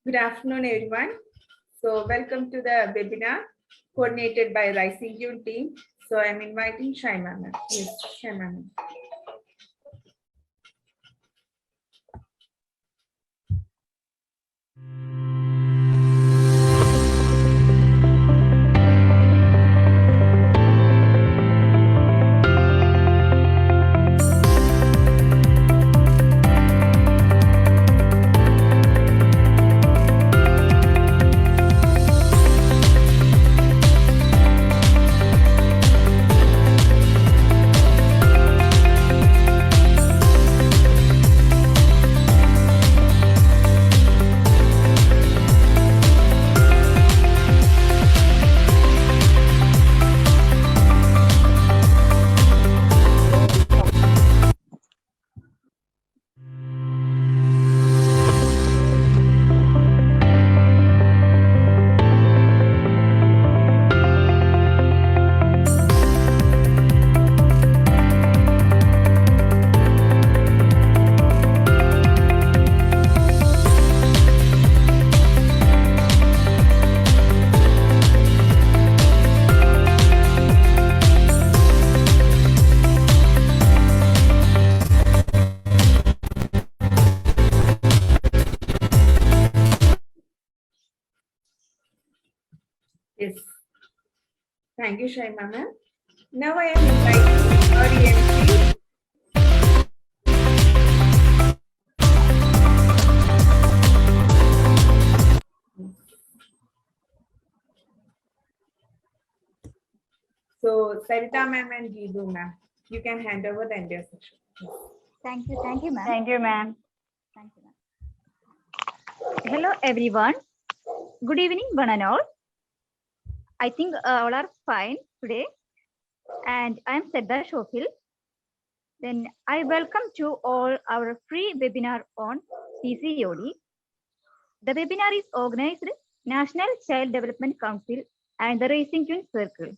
Good afternoon, everyone. So welcome to the webinar coordinated by Rising June team. So I'm inviting Shaima ma'am. Yes, Shaima ma'am. Yes. Thank you, Shaima ma'am. Now I am inviting Oriya. So Sarita ma'am and Geedu ma'am, you can hand over the entire section. Thank you, ma'am. Thank you, ma'am. Thank you, ma'am. Hello, everyone. Good evening, one and all. I think all are fine today. And I am Siddha Shofil. Then I welcome to all our free webinar on PCOD. The webinar is organized National Child Development Council and the Racing Twin Circle.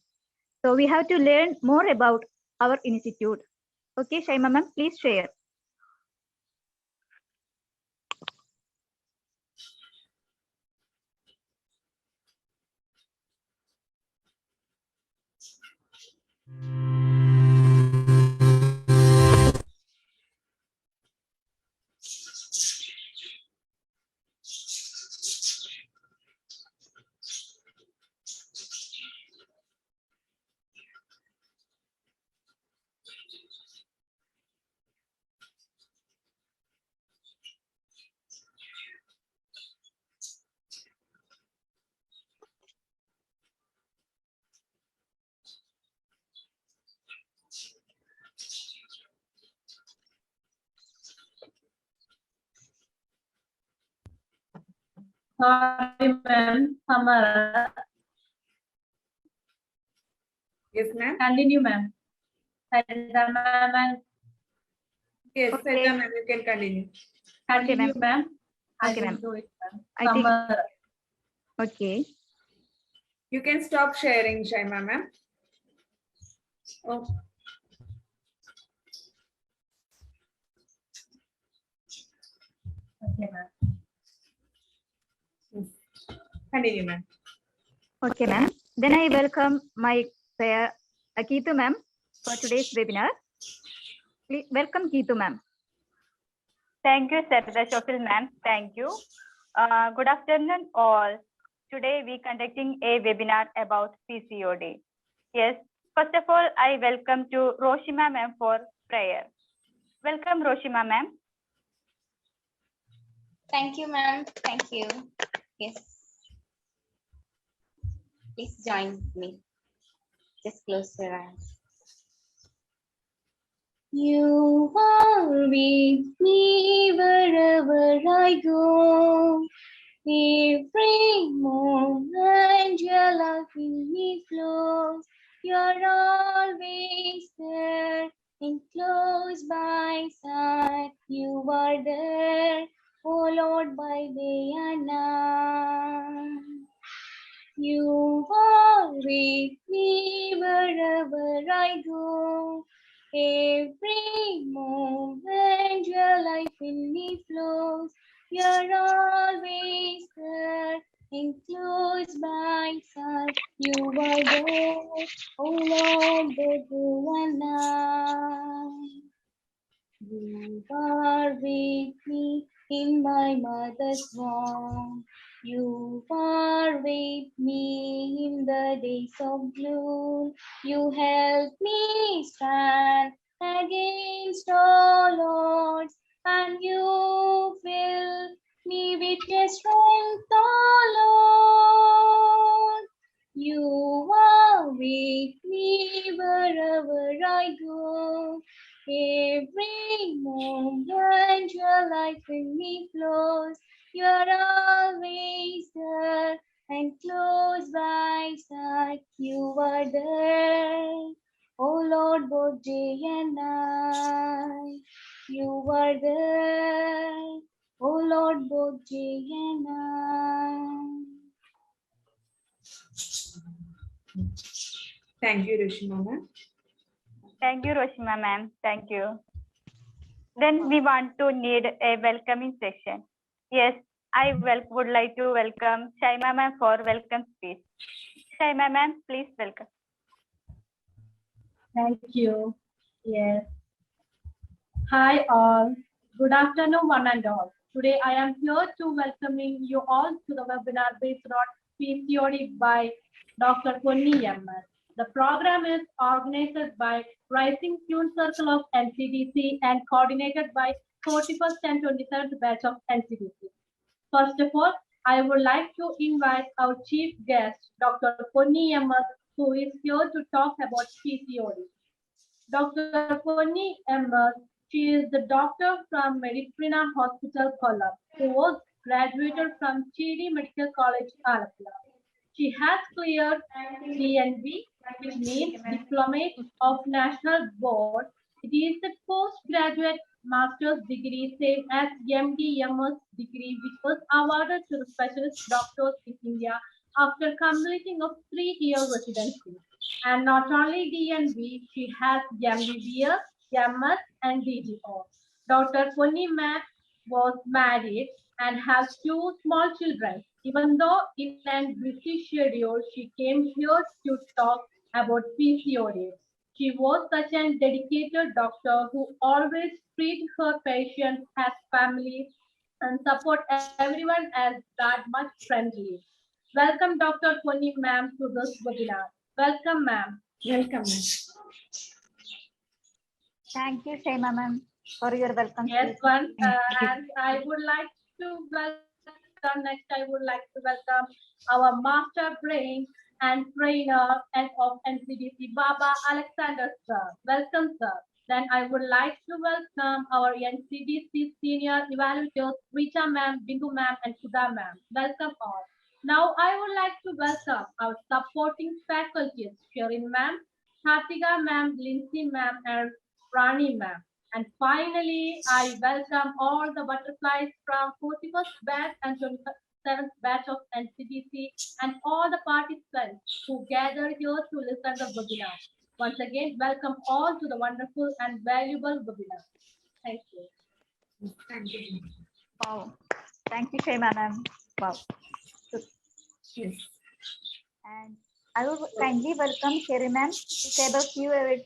So we have to learn more about our institute. Okay, Shaima ma'am, please share. Sorry, ma'am. Hamara. Yes, ma'am. Continue, ma'am. Sarita ma'am. Yes, Okay. Sarita ma'am, you can continue. Continue, ma'am. Okay, I ma'am. will do it, ma'am. I think- Hamara. Okay. You can stop sharing, Shaima ma'am. Oh. Okay, ma'am. Yes. Continue, ma'am. Okay, ma'am. Then I welcome my pair, Geetu ma'am, for today's webinar. Please welcome Geetu ma'am. Thank you, Sarita Shofil, ma'am. Thank you. Good afternoon, all. Today, we conducting a webinar about PCOD. Yes, first of all, I welcome to Roshima ma'am for prayer. Welcome, Roshima ma'am. Thank you, ma'am. Thank you. Yes. Please join me. Just close your eyes. You are with me wherever I go. Every moment your love in me flows. You're always there and close by side. You are there, oh Lord, by day and night. You are with me wherever I go. Every moment your life in me flows. You're always there. enclosed by such. You are there, O Lord, both you and I. You are with me in my mother's womb. You are with me in the days of gloom. You help me stand against all odds, and you fill me with your strength, oh Lord. You are with me wherever I go. Every moment your life in me flows. You're always there and close by side. You are there, oh Lord, both day and night. You are there, oh Lord, both day and night. Thank you, Rishima ma'am. Thank you, Roshima ma'am. Thank you. Then we want to need a welcoming session. Yes, I would like to welcome Shaima ma'am for welcome speech. Shaima ma'am, please welcome. Thank you. Yes. Hi all. Good afternoon, one and all. Today I am here to welcoming you all to the webinar based on Pcod by Dr. Ponni MS. The program is organized by Rising Tune Circle of NCDC and coordinated by 41st and 23rd batch of NCDC. First of all, I would like to invite our chief guest, Dr. Ponni MS, who is here to talk about PCOD. Dr. Ponni MS, she is the doctor from Mediprina Hospital, Kollam, who was graduated from Chidi Medical College, Alappuzha. She has cleared DNB, which means Diploma of National Board. It is a postgraduate master's degree, same as MD/MS degree, which was awarded to the specialist doctors in India after completing a 3-year residency. And not only DNB, she has MBBS, MS, and DDO. Dr. Ponni Ma'am was married and has 2 small children. Even though in a busy schedule, she came here to talk about PCOD. She was such a dedicated doctor who always treated her patients as family and support everyone as that much friendly. Welcome, Dr. Ponni Ma'am, to this webinar. Welcome, ma'am. Welcome ma'am. Thank you, Shaima ma'am, for your welcome Yes, speech. and I would like to welcome, next I would like to welcome our master brain and trainer of NCDC, Baba Alexander sir. Welcome, sir. Then I would like to welcome our NCDC senior evaluators, Richa ma'am, Bindu ma'am, and Sudha ma'am. Welcome all. Now I would like to welcome our supporting faculties, Sherin ma'am, Kartika ma'am, Lindsay ma'am, and Rani ma'am. And finally, I welcome all the butterflies from 41st batch and 27th batch of NCDC and all the participants who gathered here to listen to the webinar. Once again, welcome all to the wonderful and valuable webinar. Thank you. Thank you. Wow. Thank you, Shaima ma'am. Wow. Yes. And I would kindly welcome Sherry ma'am to say the few words.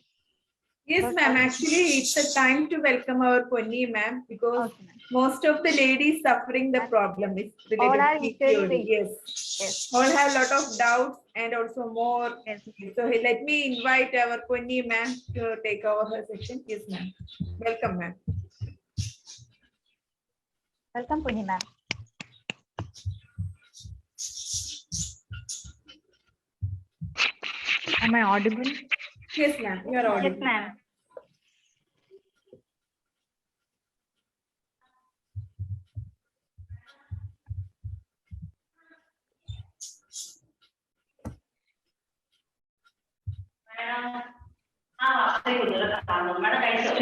Yes, ma'am. Actually, it's a time to welcome our Ponni ma'am because Okay, ma'am. most of the ladies suffering the problem is All related are to equally PCOD. weak. Yes. Yes. All have a lot of doubts and also more. Yes. So let me invite our Ponni ma'am to take over her section. Yes, ma'am. Welcome, ma'am. Welcome, Puni ma'am. Am I audible? Yes, ma'am. You are Yes, audible. ma'am.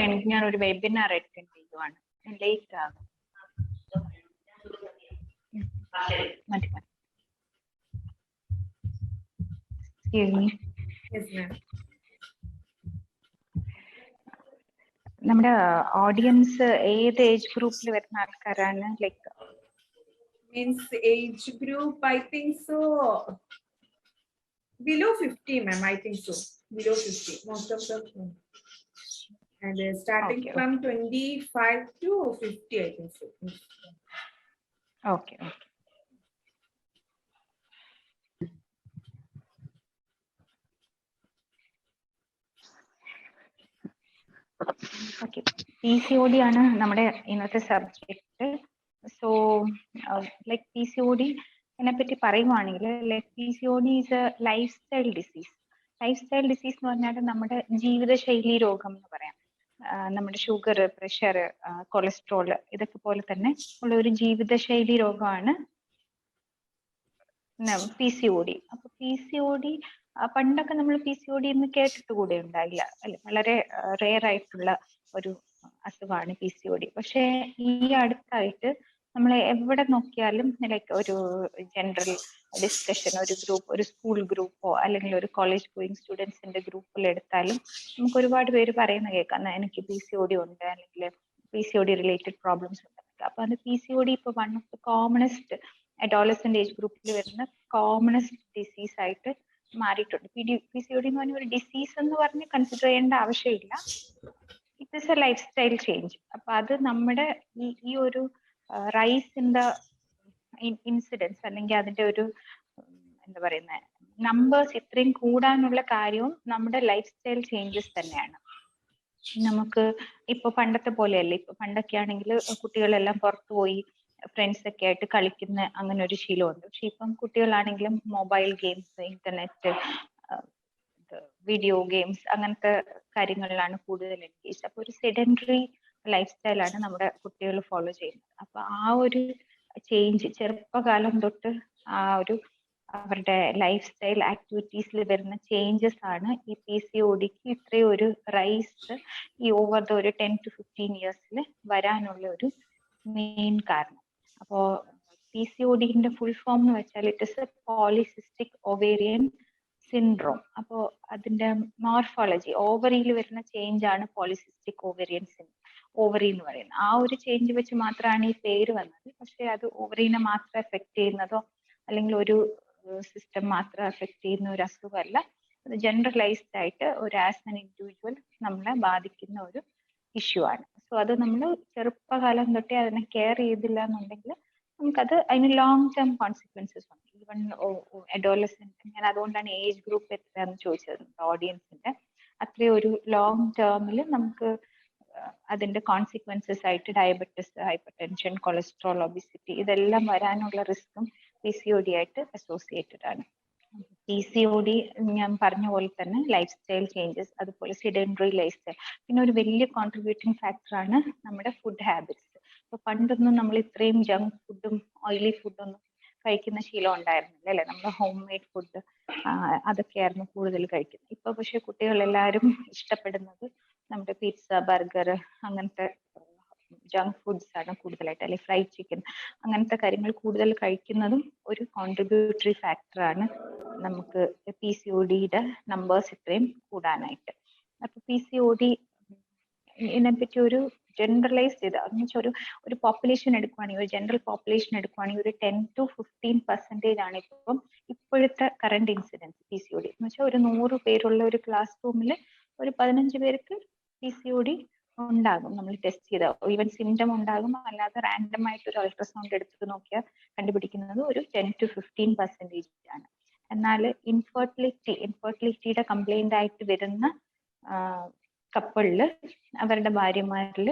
എനിക്ക് ഞാൻ ഒരു webinar attend ചെയ്യുവാണ്. Late ആകും. മതി മതി. Excuse me. Yes, ma'am. നമ്മുടെ audience ഏത് age ഗ്രൂപ്പിൽ വരുന്ന ആൾക്കാരാണ്? Like Means age group, I think so. Below 50, ma'am, I think so. Below 50, most of them. And starting Okay, from 25 to 50, I think so. Okay. Okay. PCOD ആണ് നമ്മുടെ ഇന്നത്തെ subject. So like PCOD പറ്റി പറയുവാണെങ്കിൽ like PCOD is A life style disease. Life style disease എന്ന് പറഞ്ഞാൽ നമ്മുടെ ജീവിതശൈലി രോഗം എന്ന് പറയാം. നമ്മുടെ ഷുഗർ, പ്രഷർ, കൊളസ്ട്രോൾ ഇതൊക്കെ പോലെ തന്നെ ഉള്ള ഒരു ജീവിതശൈലി രോഗമാണ് PCOD. അപ്പൊ PCOD പണ്ടൊക്കെ നമ്മൾ PCOD എന്ന് കേട്ടിട്ട് കൂടെ ഉണ്ടായില്ല അല്ലെ, വളരെ റെയർ ആയിട്ടുള്ള ഒരു അസുഖമാണ് PCOD. പക്ഷെ ഈ അടുത്തായിട്ട് നമ്മൾ എവിടെ നോക്കിയാലും ലൈക്ക് ഒരു ജനറൽ ഡിസ്കഷൻ, ഒരു ഗ്രൂപ്പ്, ഒരു സ്കൂൾ ഗ്രൂപ്പോ അല്ലെങ്കിൽ ഒരു കോളേജ് ഗോയിങ് സ്റ്റുഡൻസിന്റെ ഗ്രൂപ്പിൽ എടുത്താലും നമുക്ക് ഒരുപാട് പേര് പറയുന്ന കേൾക്കാം, എനിക്ക് PCOD ഉണ്ട് അല്ലെങ്കിൽ PCOD റിലേറ്റഡ് പ്രോബ്ലംസ് ഉണ്ട്. അപ്പൊ അത് PCOD ഇപ്പൊ one of the commonest adolescent age ഗ്രൂപ്പിൽ വരുന്ന കോമണസ്റ്റ് ഡിസീസ് ആയിട്ട് മാറിയിട്ടുണ്ട്. PCOD എന്ന് പറഞ്ഞ ഒരു ഡിസീസ് എന്ന് പറഞ്ഞ് കൺസിഡർ ചെയ്യേണ്ട ആവശ്യമില്ല. It is A life style change. അപ്പൊ അത് നമ്മുടെ ഈ ഒരു റൈസ് ഇൻ ദ ഇൻസിഡൻസ് അല്ലെങ്കിൽ അതിന്റെ ഒരു എന്താ പറയുന്ന നമ്പേഴ്സ് ഇത്രയും കൂടാനുള്ള കാര്യവും നമ്മുടെ ലൈഫ് സ്റ്റൈൽ ചേഞ്ചസ് തന്നെയാണ്. നമുക്ക് ഇപ്പൊ പണ്ടത്തെ പോലെയല്ല. ഇപ്പൊ പണ്ടൊക്കെ ആണെങ്കിൽ കുട്ടികളെല്ലാം പുറത്തു പോയി ഫ്രണ്ട്സ് ഒക്കെ ആയിട്ട് കളിക്കുന്ന അങ്ങനെ ഒരു ശീലമുണ്ട്. പക്ഷെ ഇപ്പം കുട്ടികളാണെങ്കിലും mobile games, internet, video games അങ്ങനത്തെ കാര്യങ്ങളിലാണ് കൂടുതൽ എൻഗേജ്. അപ്പൊ ഒരു സെഡൻറ്ററി ലൈഫ് സ്റ്റൈലാണ് നമ്മുടെ കുട്ടികൾ ഫോളോ ചെയ്യുന്നത്. അപ്പൊ ആ ഒരു ചേഞ്ച് ചെറുപ്പകാലം തൊട്ട് ആ ഒരു അവരുടെ ലൈഫ് സ്റ്റൈൽ ആക്ടിവിറ്റീസിൽ വരുന്ന ചേഞ്ചസ് ആണ് ഈ PCODക്ക് ഇത്രയും ഒരു റൈസ് ഈ ഓവർ ദ ഒരു 10 to 15 ഇയേഴ്സിൽ വരാനുള്ള ഒരു മെയിൻ കാരണം. അപ്പോ PCODന്റെ ഫുൾ ഫോം എന്ന് വെച്ചാൽ it is A polycystic ovarian syndrome. അപ്പോ അതിന്റെ മോർഫോളജി, ഓവറിയിൽ വരുന്ന ചേഞ്ച് ആണ് പോളിസിസ്റ്റിക് ഓവേറിയൻ ഓവറി എന്ന് പറയുന്നത്. ആ ഒരു ചേഞ്ച് വെച്ച് മാത്രമാണ് ഈ പേര് വന്നത്. പക്ഷെ അത് ഓവറിനെ മാത്രം എഫക്ട് ചെയ്യുന്നതോ അല്ലെങ്കിൽ ഒരു സിസ്റ്റം മാത്രം എഫക്ട് ചെയ്യുന്ന ഒരു അസുഖമല്ല. അത് ജനറലൈസ്ഡ് ആയിട്ട് ഒരു ആസ് ആൻ ഇൻഡിവിജ്വൽ നമ്മളെ ബാധിക്കുന്ന ഒരു ഇഷ്യൂ ആണ്. സോ അത് നമ്മൾ ചെറുപ്പകാലം തൊട്ടേ അതിനെ കെയർ ചെയ്തില്ല എന്നുണ്ടെങ്കിൽ നമുക്കത് അതിന് ലോങ് ടേം കോൺസിക്വൻസസ് ഉണ്ട്. ഈവൻ അഡോളസെന്റ്, ഞാൻ അതുകൊണ്ടാണ് ഏജ് ഗ്രൂപ്പ് എത്രയാണെന്ന് ചോദിച്ചത് ഓഡിയൻസിന്റെ. അത്രയും ഒരു ലോങ് ടേമിൽ നമുക്ക് അതിന്റെ കോൺസിക്വൻസസ് ആയിട്ട് diabetes, hyper tension, cholesterol, obesity ഇതെല്ലാം വരാനുള്ള റിസ്ക്കും PCOD ആയിട്ട് അസോസിയേറ്റഡ് ആണ്. PCOD ഞാൻ പറഞ്ഞ പോലെ തന്നെ ലൈഫ് സ്റ്റൈൽ ചേഞ്ചസ്, അതുപോലെ സെഡൻറ്ററി ലൈഫ് സ്റ്റൈൽ, പിന്നെ ഒരു വലിയ കോൺട്രിബ്യൂട്ടിംഗ് ഫാക്ടറാണ് നമ്മുടെ ഫുഡ് ഹാബിറ്റ്സ്. ഇപ്പൊ പണ്ടൊന്നും നമ്മൾ ഇത്രയും ജങ്ക് ഫുഡും ഓയിലി ഫുഡൊന്നും കഴിക്കുന്ന ശീലം ഉണ്ടായിരുന്നില്ല അല്ലെ. നമ്മുടെ ഹോം മെയ്ഡ് ഫുഡ് അതൊക്കെയായിരുന്നു കൂടുതൽ കഴിക്കുന്നത്. ഇപ്പൊ പക്ഷെ കുട്ടികളെല്ലാവരും ഇഷ്ടപ്പെടുന്നത് നമ്മുടെ പിസ്സ, ബർഗർ അങ്ങനത്തെ ജങ്ക് ഫുഡ്സ് ആണ് കൂടുതലായിട്ട്, അല്ലെങ്കിൽ ഫ്രൈഡ് ചിക്കൻ അങ്ങനത്തെ കാര്യങ്ങൾ കൂടുതൽ കഴിക്കുന്നതും ഒരു കോൺട്രിബ്യൂട്ടറി ഫാക്ടറാണ് നമുക്ക് PCODയുടെ നമ്പേഴ്സ് ഇത്രയും കൂടാനായിട്ട്. അപ്പൊ PCOD ഇതിനെപ്പറ്റി ഒരു ജനറലൈസ് ചെയ്ത എന്ന് വെച്ചാൽ ഒരു പോപ്പുലേഷൻ എടുക്കുവാണെങ്കിൽ, ഒരു ജനറൽ പോപ്പുലേഷൻ എടുക്കുവാണെങ്കിൽ ഒരു 10 to 15% ആണ് ഇപ്പം ഇപ്പോഴത്തെ കറണ്ട് ഇൻസിഡൻസ് PCOD. എന്ന് വെച്ചാൽ ഒരു 100 പേരുള്ള ഒരു ക്ലാസ് റൂമിൽ ഒരു 15 പേർക്ക് PCOD ഉണ്ടാകും. നമ്മൾ ടെസ്റ്റ് ചെയ്ത ഈവൻ സിംറ്റം ഉണ്ടാകും. അല്ലാതെ റാൻഡം ആയിട്ട് ഒരു അൾട്രാസൗണ്ട് എടുത്ത് നോക്കിയാൽ കണ്ടുപിടിക്കുന്നത് ഒരു 10 to 15% ആണ്. എന്നാൽ ഇൻഫെർട്ടിലിറ്റിയുടെ കംപ്ലൈന്റ് ആയിട്ട് വരുന്ന കപ്പിളില് അവരുടെ ഭാര്യമാരിൽ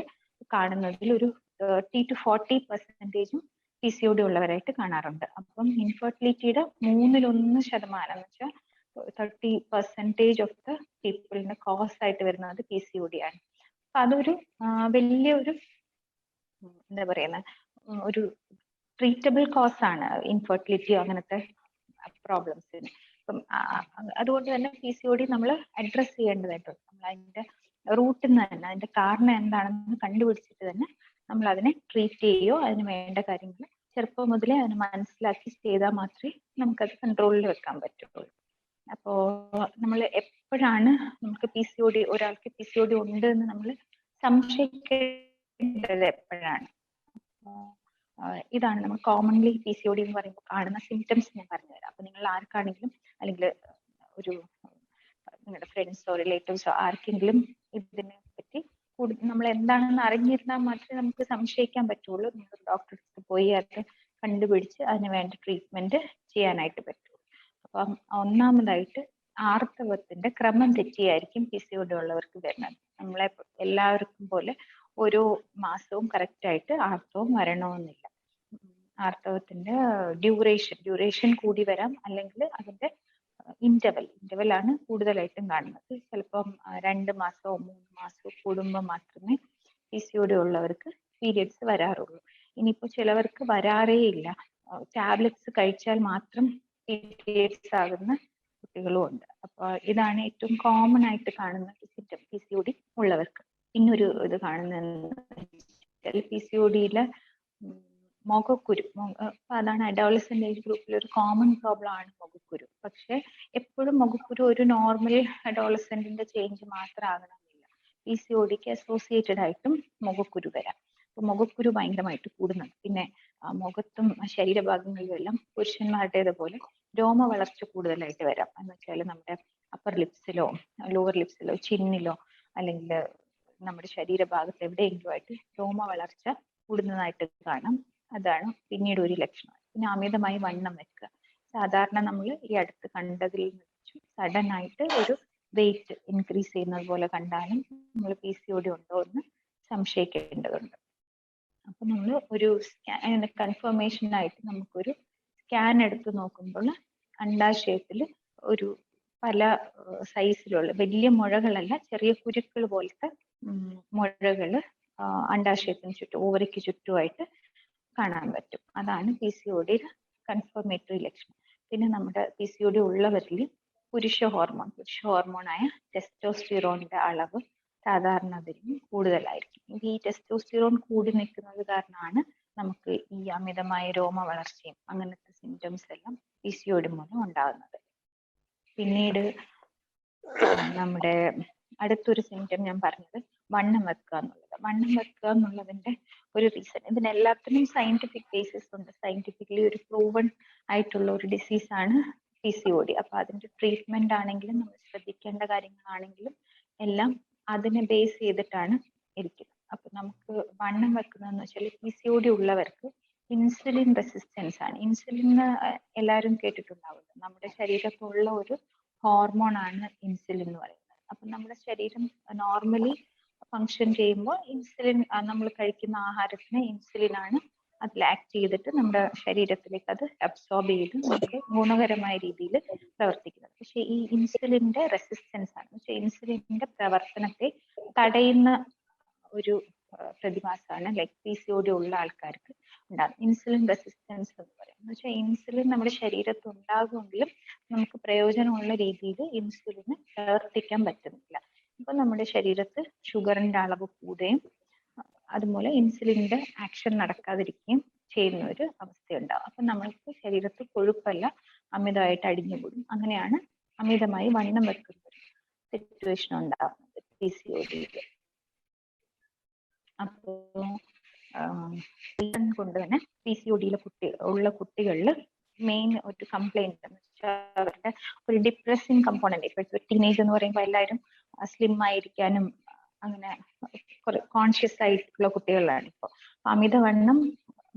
കാണുന്നതിൽ ഒരു 30 to 40% PCOD ഉള്ളവരായിട്ട് കാണാറുണ്ട്. അപ്പം ഇൻഫെർട്ടിലിറ്റിയുടെ 1/3% എന്ന് വെച്ചാൽ 30% ഓഫ് ദ പീപ്പിളിന്റെ കോസ് ആയിട്ട് വരുന്നത് PCOD ആണ്. അപ്പൊ അതൊരു വലിയൊരു എന്താ പറയുന്ന ഒരു ട്രീറ്റബിൾ കോസ് ആണ് ഇൻഫെർട്ടിലിറ്റിയോ അങ്ങനത്തെ പ്രോബ്ലംസിന്. അപ്പം അതുകൊണ്ട് തന്നെ PCOD നമ്മൾ അഡ്രസ് ചെയ്യേണ്ടതായിട്ടുണ്ട്. നമ്മൾ അതിന്റെ റൂട്ടിൽ നിന്ന് തന്നെ അതിന്റെ കാരണം എന്താണെന്ന് കണ്ടുപിടിച്ചിട്ട് തന്നെ നമ്മൾ അതിനെ ട്രീറ്റ് ചെയ്യുകയോ അതിന് വേണ്ട കാര്യങ്ങൾ ചെറുപ്പം മുതലേ അതിന് മനസ്സിലാക്കി ചെയ്താൽ മാത്രമേ നമുക്കത് കൺട്രോളിൽ വെക്കാൻ പറ്റുള്ളൂ. അപ്പോ നമ്മൾ എപ്പോഴാണ് നമുക്ക് PCOD, ഒരാൾക്ക് PCOD ഉണ്ട് എന്ന് നമ്മൾ സംശയിക്കേണ്ടത് എപ്പോഴാണ്? ഇതാണ് നമ്മൾ കോമൺലി PCOD എന്ന് പറയുമ്പോൾ കാണുന്ന സിംറ്റംസ് ഞാൻ പറഞ്ഞുതരാം. അപ്പൊ നിങ്ങൾ ആർക്കാണെങ്കിലും അല്ലെങ്കിൽ ഒരു നിങ്ങളുടെ ഫ്രണ്ട്സോ റിലേറ്റീവ്സോ ആർക്കെങ്കിലും ഇതിനെ പറ്റി നമ്മൾ എന്താണെന്ന് അറിഞ്ഞിരുന്നാൽ മാത്രമേ നമുക്ക് സംശയിക്കാൻ പറ്റുള്ളൂ. നിങ്ങൾ ഡോക്ടറെ അടുത്ത് പോയി അത് കണ്ടുപിടിച്ച് അതിന് വേണ്ട ട്രീറ്റ്മെന്റ് ചെയ്യാനായിട്ട് പറ്റുള്ളൂ. അപ്പം ഒന്നാമതായിട്ട് ആർത്തവത്തിന്റെ ക്രമം തെറ്റിയായിരിക്കും PCOD ഉള്ളവർക്ക് വരുന്നത്. നമ്മളെ എല്ലാവർക്കും പോലെ ഓരോ മാസവും കറക്റ്റ് ആയിട്ട് ആർത്തവം വരണമെന്നില്ല. ആർത്തവത്തിന്റെ ഡ്യൂറേഷൻ കൂടി വരാം, അല്ലെങ്കിൽ അതിന്റെ ഇന്റർവെൽ ആണ് കൂടുതലായിട്ടും കാണുന്നത്. ചിലപ്പം 2 മാസമോ 3 മാസമോ കൂടുമ്പോൾ മാത്രമേ PCOD ഉള്ളവർക്ക് പീരിയഡ്സ് വരാറുള്ളൂ. ഇനിയിപ്പോ ചിലവർക്ക് വരാറേ ഇല്ല, ടാബ്ലറ്റ്സ് കഴിച്ചാൽ മാത്രം പീരിയഡ്സ് ആകുന്ന കുട്ടികളും ഉണ്ട്. അപ്പൊ ഇതാണ് ഏറ്റവും കോമൺ ആയിട്ട് കാണുന്ന സിംറ്റം PCOD ഉള്ളവർക്ക്. പിന്നൊരു ഇത് കാണുന്ന PCOD-യിലെ മുഖക്കുരു. അതാണ് അഡോളസെന്റ് ഏജ് ഗ്രൂപ്പിൽ ഒരു കോമൺ പ്രോബ്ലം ആണ് മുഖക്കുരു. പക്ഷെ എപ്പോഴും മുഖക്കുരു ഒരു നോർമൽ അഡോളസെന്റിന്റെ ചേഞ്ച് മാത്രം ആകണമെന്നില്ല. PCOD-ക്ക് അസോസിയേറ്റഡ് ആയിട്ടും മുഖക്കുരു വരാം. അപ്പൊ മുഖക്കുരു ഭയങ്കരമായിട്ട് കൂടുന്നുണ്ട്. പിന്നെ മുഖത്തും ശരീരഭാഗങ്ങളിലും എല്ലാം പുരുഷന്മാരുടേതുപോലെ രോമ വളർച്ച കൂടുതലായിട്ട് വരാം. എന്ന് വെച്ചാൽ നമ്മുടെ അപ്പർ ലിപ്സിലോ ലോവർ ലിപ്സിലോ ചിന്നിലോ അല്ലെങ്കിൽ നമ്മുടെ ശരീരഭാഗത്ത് എവിടെയെങ്കിലും ആയിട്ട് രോമ വളർച്ച കൂടുന്നതായിട്ട് കാണാം. അതാണ് പിന്നീട് ഒരു ലക്ഷണം. പിന്നെ അമിതമായി വണ്ണം വെക്കുക. സാധാരണ നമ്മൾ ഈ അടുത്ത് കണ്ടതിൽ വെച്ച് സഡൻ ആയിട്ട് ഒരു വെയിറ്റ് ഇൻക്രീസ് ചെയ്യുന്നത് പോലെ കണ്ടാലും നമ്മൾ PCOD ഉണ്ടോ എന്ന് സംശയിക്കേണ്ടതുണ്ട്. അപ്പൊ നമ്മൾ ഒരു കൺഫർമേഷനായിട്ട് നമുക്കൊരു സ്കാൻ എടുത്ത് നോക്കുമ്പോൾ അണ്ഡാശയത്തിൽ ഒരു പല സൈസിലുള്ള വലിയ മുഴകളല്ല, ചെറിയ കുരുക്കൾ പോലത്തെ മുഴകൾ അണ്ഡാശയത്തിന് ചുറ്റും ഓവറിക്ക് ചുറ്റുമായിട്ട് കാണാൻ പറ്റും. അതാണ് PCOD-യുടെ കൺഫർമേറ്ററി ലക്ഷണം. പിന്നെ നമ്മുടെ PCOD ഉള്ളവരിൽ പുരുഷ ഹോർമോണായ ടെസ്റ്റോസ്റ്റിറോണിന്റെ അളവ് സാധാരണതിലും കൂടുതലായിരിക്കും. ഈ ടെസ്റ്റോസ്റ്റിറോൺ കൂടി നിൽക്കുന്നത് കാരണമാണ് നമുക്ക് ഈ അമിതമായ രോമ വളർച്ചയും അങ്ങനത്തെ സിംറ്റംസ് എല്ലാം PCOD മൂലം ഉണ്ടാകുന്നത്. പിന്നീട് നമ്മുടെ അടുത്തൊരു സിംറ്റം ഞാൻ പറഞ്ഞത് വണ്ണം വെക്കുക എന്നുള്ളത്. വണ്ണം വെക്കുക എന്നുള്ളതിന്റെ ഒരു റീസൺ, ഇതിനെല്ലാത്തിനും സയന്റിഫിക് ബേസിസ് ഉണ്ട്. സയന്റിഫിക്കലി ഒരു പ്രൂവൺ ആയിട്ടുള്ള ഒരു ഡിസീസാണ് PCOD. അപ്പൊ അതിന്റെ ട്രീറ്റ്മെന്റ് ആണെങ്കിലും നമ്മൾ ശ്രദ്ധിക്കേണ്ട കാര്യങ്ങളാണെങ്കിലും എല്ലാം അതിനെ ബേസ് ചെയ്തിട്ടാണ് ഇരിക്കുന്നത്. അപ്പൊ നമുക്ക് വണ്ണം വെക്കുന്നതെന്ന് വെച്ചാൽ PCOD ഉള്ളവർക്ക് ഇൻസുലിൻ റെസിസ്റ്റൻസ് ആണ്. ഇൻസുലിൻ എല്ലാവരും കേട്ടിട്ടുണ്ടാവുമല്ലോ. നമ്മുടെ ശരീരത്തുള്ള ഒരു ഹോർമോൺ ആണ് ഇൻസുലിൻ എന്ന് പറയുന്നത്. അപ്പൊ നമ്മുടെ ശരീരം നോർമലി ഫങ്ഷൻ ചെയ്യുമ്പോൾ ഇൻസുലിൻ, നമ്മൾ കഴിക്കുന്ന ആഹാരത്തിന് ഇൻസുലിൻ ആണ് അതിൽ ആക്ട് ചെയ്തിട്ട് നമ്മുടെ ശരീരത്തിലേക്ക് അത് അബ്സോർബ് ചെയ്ത് നമുക്ക് ഗുണകരമായ രീതിയിൽ പ്രവർത്തിക്കുന്നത്. പക്ഷെ ഈ ഇൻസുലിന്റെ റെസിസ്റ്റൻസ് ആണ്, പക്ഷെ ഇൻസുലിന്റെ പ്രവർത്തനത്തെ തടയുന്ന ഒരു പ്രതിഭാസമാണ് ലൈക്ക് PCOD ഉള്ള ആൾക്കാർക്ക് ഉണ്ടാകും. ഇൻസുലിൻ റെസിസ്റ്റൻസ് എന്ന് പറയും. എന്ന് വെച്ചാൽ ഇൻസുലിൻ നമ്മുടെ ശരീരത്ത് ഉണ്ടാകുമെങ്കിലും നമുക്ക് പ്രയോജനമുള്ള രീതിയിൽ ഇൻസുലിന് പ്രവർത്തിക്കാൻ പറ്റുന്നില്ല. അപ്പൊ നമ്മുടെ ശരീരത്ത് ഷുഗറിന്റെ അളവ് കൂടുകയും അതുപോലെ ഇൻസുലിന്റെ ആക്ഷൻ നടക്കാതിരിക്കുകയും ചെയ്യുന്ന ഒരു അവസ്ഥയുണ്ടാവും. അപ്പൊ നമ്മൾക്ക് ശരീരത്ത് കൊഴുപ്പല്ല അമിതമായിട്ട് അടിഞ്ഞുകൂടും. അങ്ങനെയാണ് അമിതമായി വണ്ണം വെക്കുന്ന ഒരു സിറ്റുവേഷൻ ഉണ്ടാകുന്നത് PCOD-യിൽ. അപ്പോ കൊണ്ട് തന്നെ PCOD-യിലെ ഉള്ള കുട്ടികളിൽ മെയിൻ ഒരു കംപ്ലൈന്റ് എന്ന് വെച്ചാൽ അവരുടെ ഒരു ഡിപ്രസിങ് കമ്പോണന്റ്. ഇപ്പോഴത്തെ ടീനേജ് എന്ന് പറയുമ്പോൾ എല്ലാവരും സ്ലിം ആയിരിക്കാനും അങ്ങനെ കോൺഷ്യസ് ആയിട്ടുള്ള കുട്ടികളാണ്. ഇപ്പോൾ അമിതവണ്ണം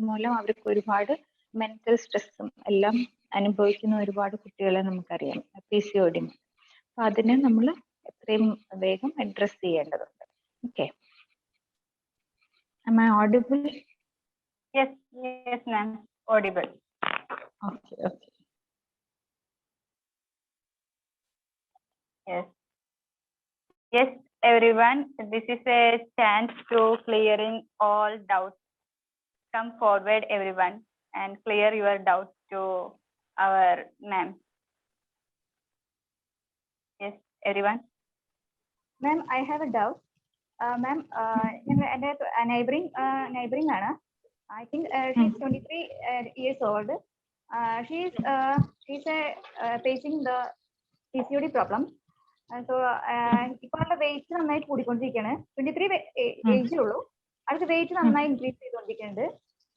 മൂലം അവർക്ക് ഒരുപാട് മെന്റൽ സ്ട്രെസ്സും എല്ലാം അനുഭവിക്കുന്ന ഒരുപാട് കുട്ടികളെ നമുക്കറിയാം PCOD. അപ്പൊ അതിനെ നമ്മൾ എത്രയും വേഗം അഡ്രസ് ചെയ്യേണ്ടതുണ്ട്. Okay, am I audible? Yes, ma'am, audible. Okay. Yes, everyone, this is a chance to clearing all doubts. Come forward, everyone, and clear your doubts to our ma'am. Yes, everyone. Ma'am, I have a doubt. Ma'am, neighboring ആണ്. I think she's 23 years old. She's facing the PCOD problem. So ഇപ്പോൾ അവരുടെ wait നന്നായിട്ട് കൂടിക്കൊണ്ടിരിക്കുകയാണ്. 23 age ഉള്ളൂ. അവർക്ക് wait നന്നായി increase ചെയ്തുകൊണ്ടിരിക്കുന്നുണ്ട്.